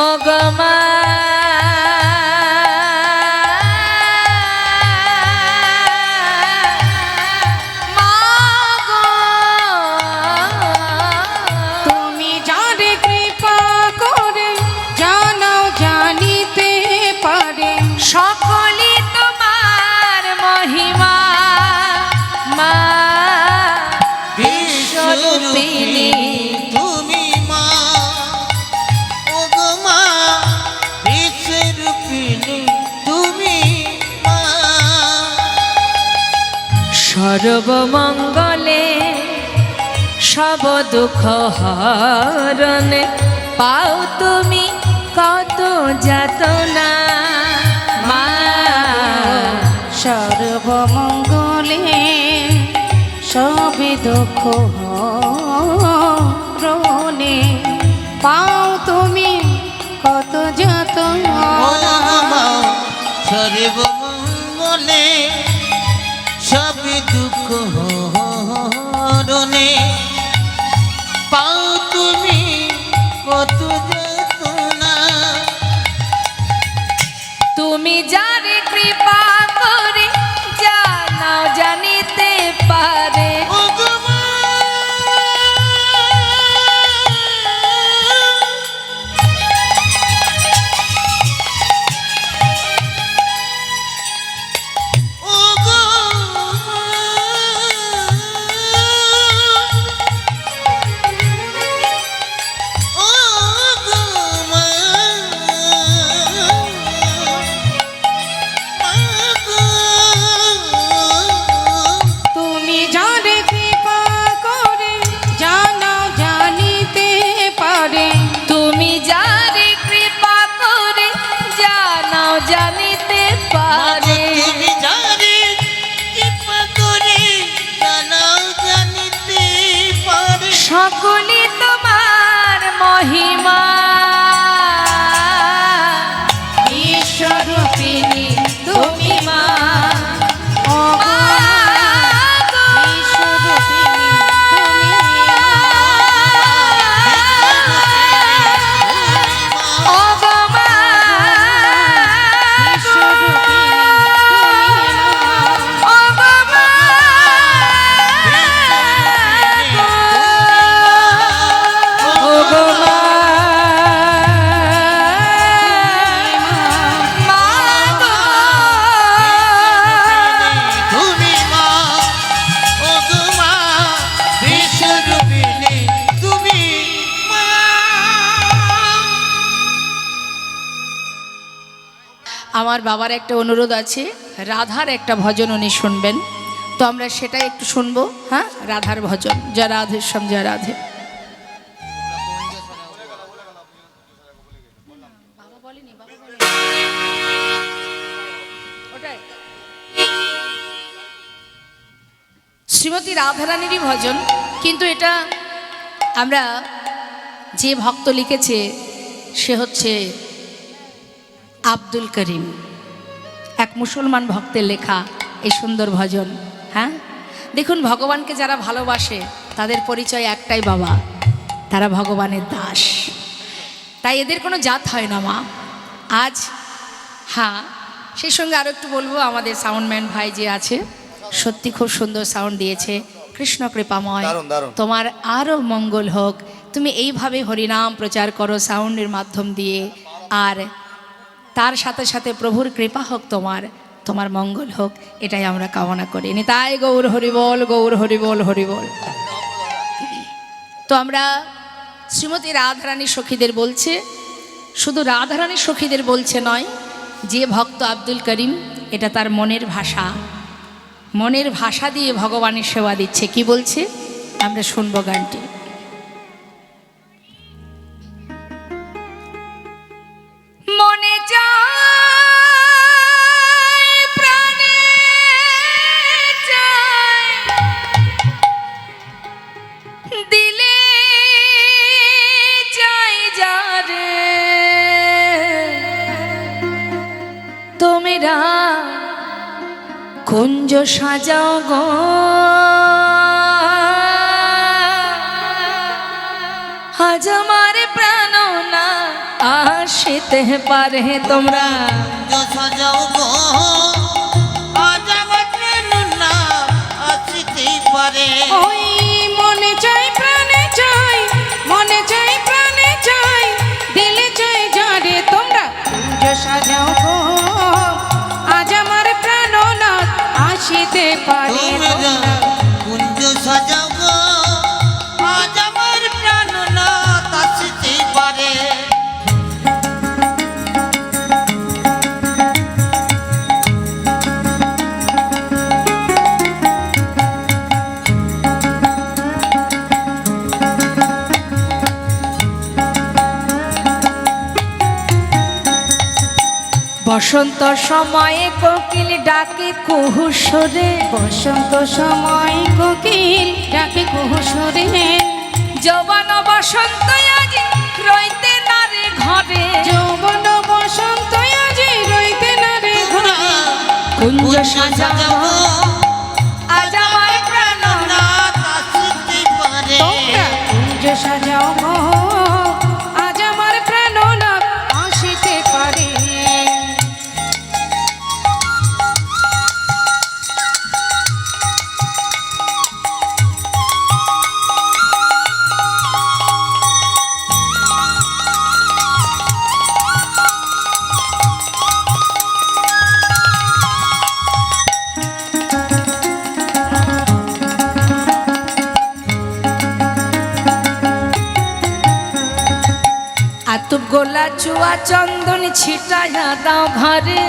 অগমা তুমি যারে কৃপা করে জানাও জানিতে পারে সকলই তোমার মহিমা মা বিশ্বরূপিণী তুমি মা ও গো মা বিশ্বরূপিণী তুমি মা সর্বমঙ্গলে সব দুঃখ হরণে পাও তুমি কত যাতনা মা সর্বমঙ্গলে সব দুঃখ হরণে পাও তুমি কত যাতনা ও মা সর্বমঙ্গলে সব দুঃখ হরণে পাও তুমি কত যাতনা তুমি যারে কৃপা করে জানাও জানিতে পারে ও গো মা ও গো ও গো মা মা গো আমার বাবার একটা অনুরোধ আছে, রাধার একটা ভজন উনি শুনবেন, তো আমরা সেটাই একটু শুনবো। হ্যাঁ, রাধার ভজন, জয় রাধে শ্যাম, জয় রাধে। শ্রীমতী রাধারানীরই ভজন, কিন্তু এটা আমরা যে ভক্ত লিখেছে সে হচ্ছে আব্দুল করিম, এক মুসলমান ভক্তের লেখা এই সুন্দর ভজন। হ্যাঁ, দেখুন, ভগবানকে যারা ভালোবাসে তাদের পরিচয় একটাই বাবা, তারা ভগবানের দাস, তাই এদের কোনো জাত হয় না মা। আজ হ্যাঁ, সেই সঙ্গে আরও একটু বলবো, আমাদের সাউন্ডম্যান ভাই যে আছে সত্যি খুব সুন্দর সাউন্ড দিয়েছে, কৃষ্ণ কৃপাময়, তোমার আরও মঙ্গল হোক, তুমি এইভাবে হরিনাম প্রচার করো সাউন্ডের মাধ্যম দিয়ে, আর তার সাথে সাথে প্রভুর কৃপা হোক, তোমার মঙ্গল হোক, এটাই আমরা কামনা করি। নিতাই গৌর হরিবল, গৌর হরিবল, হরিবল। তো আমরা শ্রীমতী রাধারানী সখীদের বলছে, শুধু রাধারানী সখীদের বলছে নয়, যে ভক্ত আব্দুল করিম, এটা তার মনের ভাষা, মনের ভাষা দিয়ে ভগবানের সেবা দিচ্ছে। কি বলছে আমরা শুনবো গানটি। মনে চায় প্রাণে চায়, দিলে চাই যারে, তোমরা কুঞ্জ সাজাও গো, আজ আমার প্রাণ না আসিতে পারে, তোমরা সাজাও গো, আজ আমার প্রাণ না আসিতে পারে। ওই মনে চাই প্রাণে চাই, মনে চাই প্রাণে চাই, দিলে চাই যারে, তোমরা কুঞ্জ সাজাও গো, আজ আমার প্রাণ না আসিতে পারে, তোমরা কুঞ্জ সাজাও গো, আজ আমার প্রাণ না আসিতে পারে। বসন্ত সময়ে কোকিল ডাকে কুহুসরে, বসন্ত সময় কোকিল ডাকে কুহুসরে, যৌবন বসন্ত আজি রইতে না রে ঘরে, যৌবন বসন্ত আজি রইতে না রে ঘরে, কুঞ্জ সাজাও আজ আমার প্রাণ না আসিতে পারে। তোমরা কুঞ্জ সাজাও গো, আজ আমার প্রাণ না আসিতে পারে। আতুপ গোলা চুয়া চন্দন ছিটাইয়া দাও ঘরে,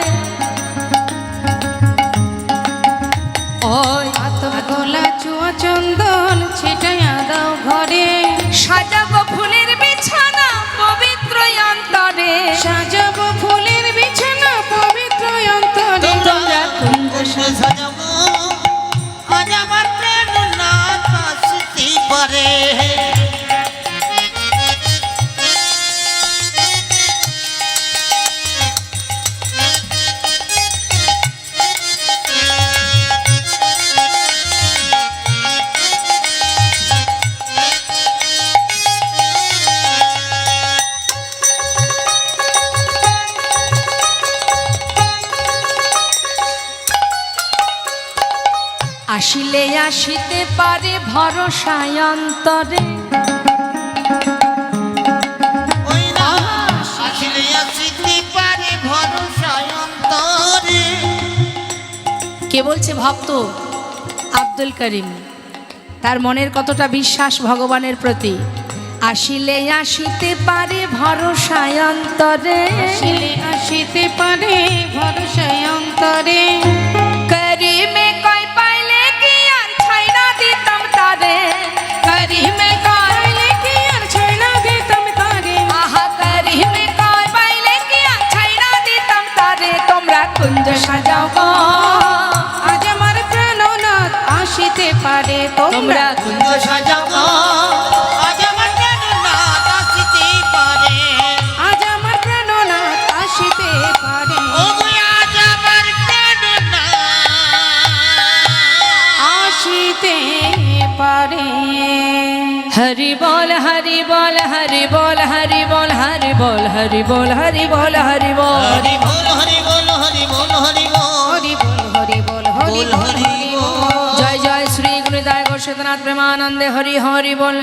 ওই আতুপ গোলা চুয়া চন্দন ছিটাইয়া দাও ঘরে, সাজাবো ফুলের বিছানা পবিত্র অন্তরে, সাজাবো ফুলের বিছানা পবিত্র অন্তরে, তোমরা কুঞ্জ সাজাও গো, আজ আমার প্রাণ না আসিতে পারে। আসিলে আসিতে পারে ভরসায় অন্তরে, ওই না আসিলে আসিতে পারে ভরসায় অন্তরে। কে বলছে? ভক্ত আব্দুল করিম। তার মনের কতটা বিশ্বাস ভগবানের প্রতি, আসিলে আসিতে পারে ভরসায় অন্তরে, আসিলে আসিতে পারে ভরসায় অন্তরে, করিমে কয় পাইলে কি আর ছাইরা দিতাম তারে, করিমে কইলে কি আর ছাইড়া দিতাম তারে, আহা করিমে কয় পাইলে কি আর ছাইরা দিতাম তারে। তোমরা কুঞ্জ সাজাও গো, আজ আমার প্রাণনাথ আসিতে পারে, তোমরা কুঞ্জ সাজাও গো, আজ আমার প্রাণনাথ আসিতে পারে। আজ আমার প্রাণনাথ আসিতে পারে, ও গো আজ আমার প্রাণনাথ আসিতে পারে। হরি বল হরি বল হরি বল হরি বল হরি বল হরি বল হরি বল হরি বল। হরি বল হরি বল হরি বল হরি বল হরি বল হরি বল হরি বল বল হরি বল। জয় জয় শ্রী গুণিদায় গোস্বতনাথ প্রেমানন্দে হরি হরি বল,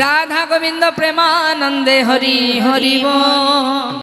রাধা গোবিন্দ প্রেমানন্দে হরি হরি বল।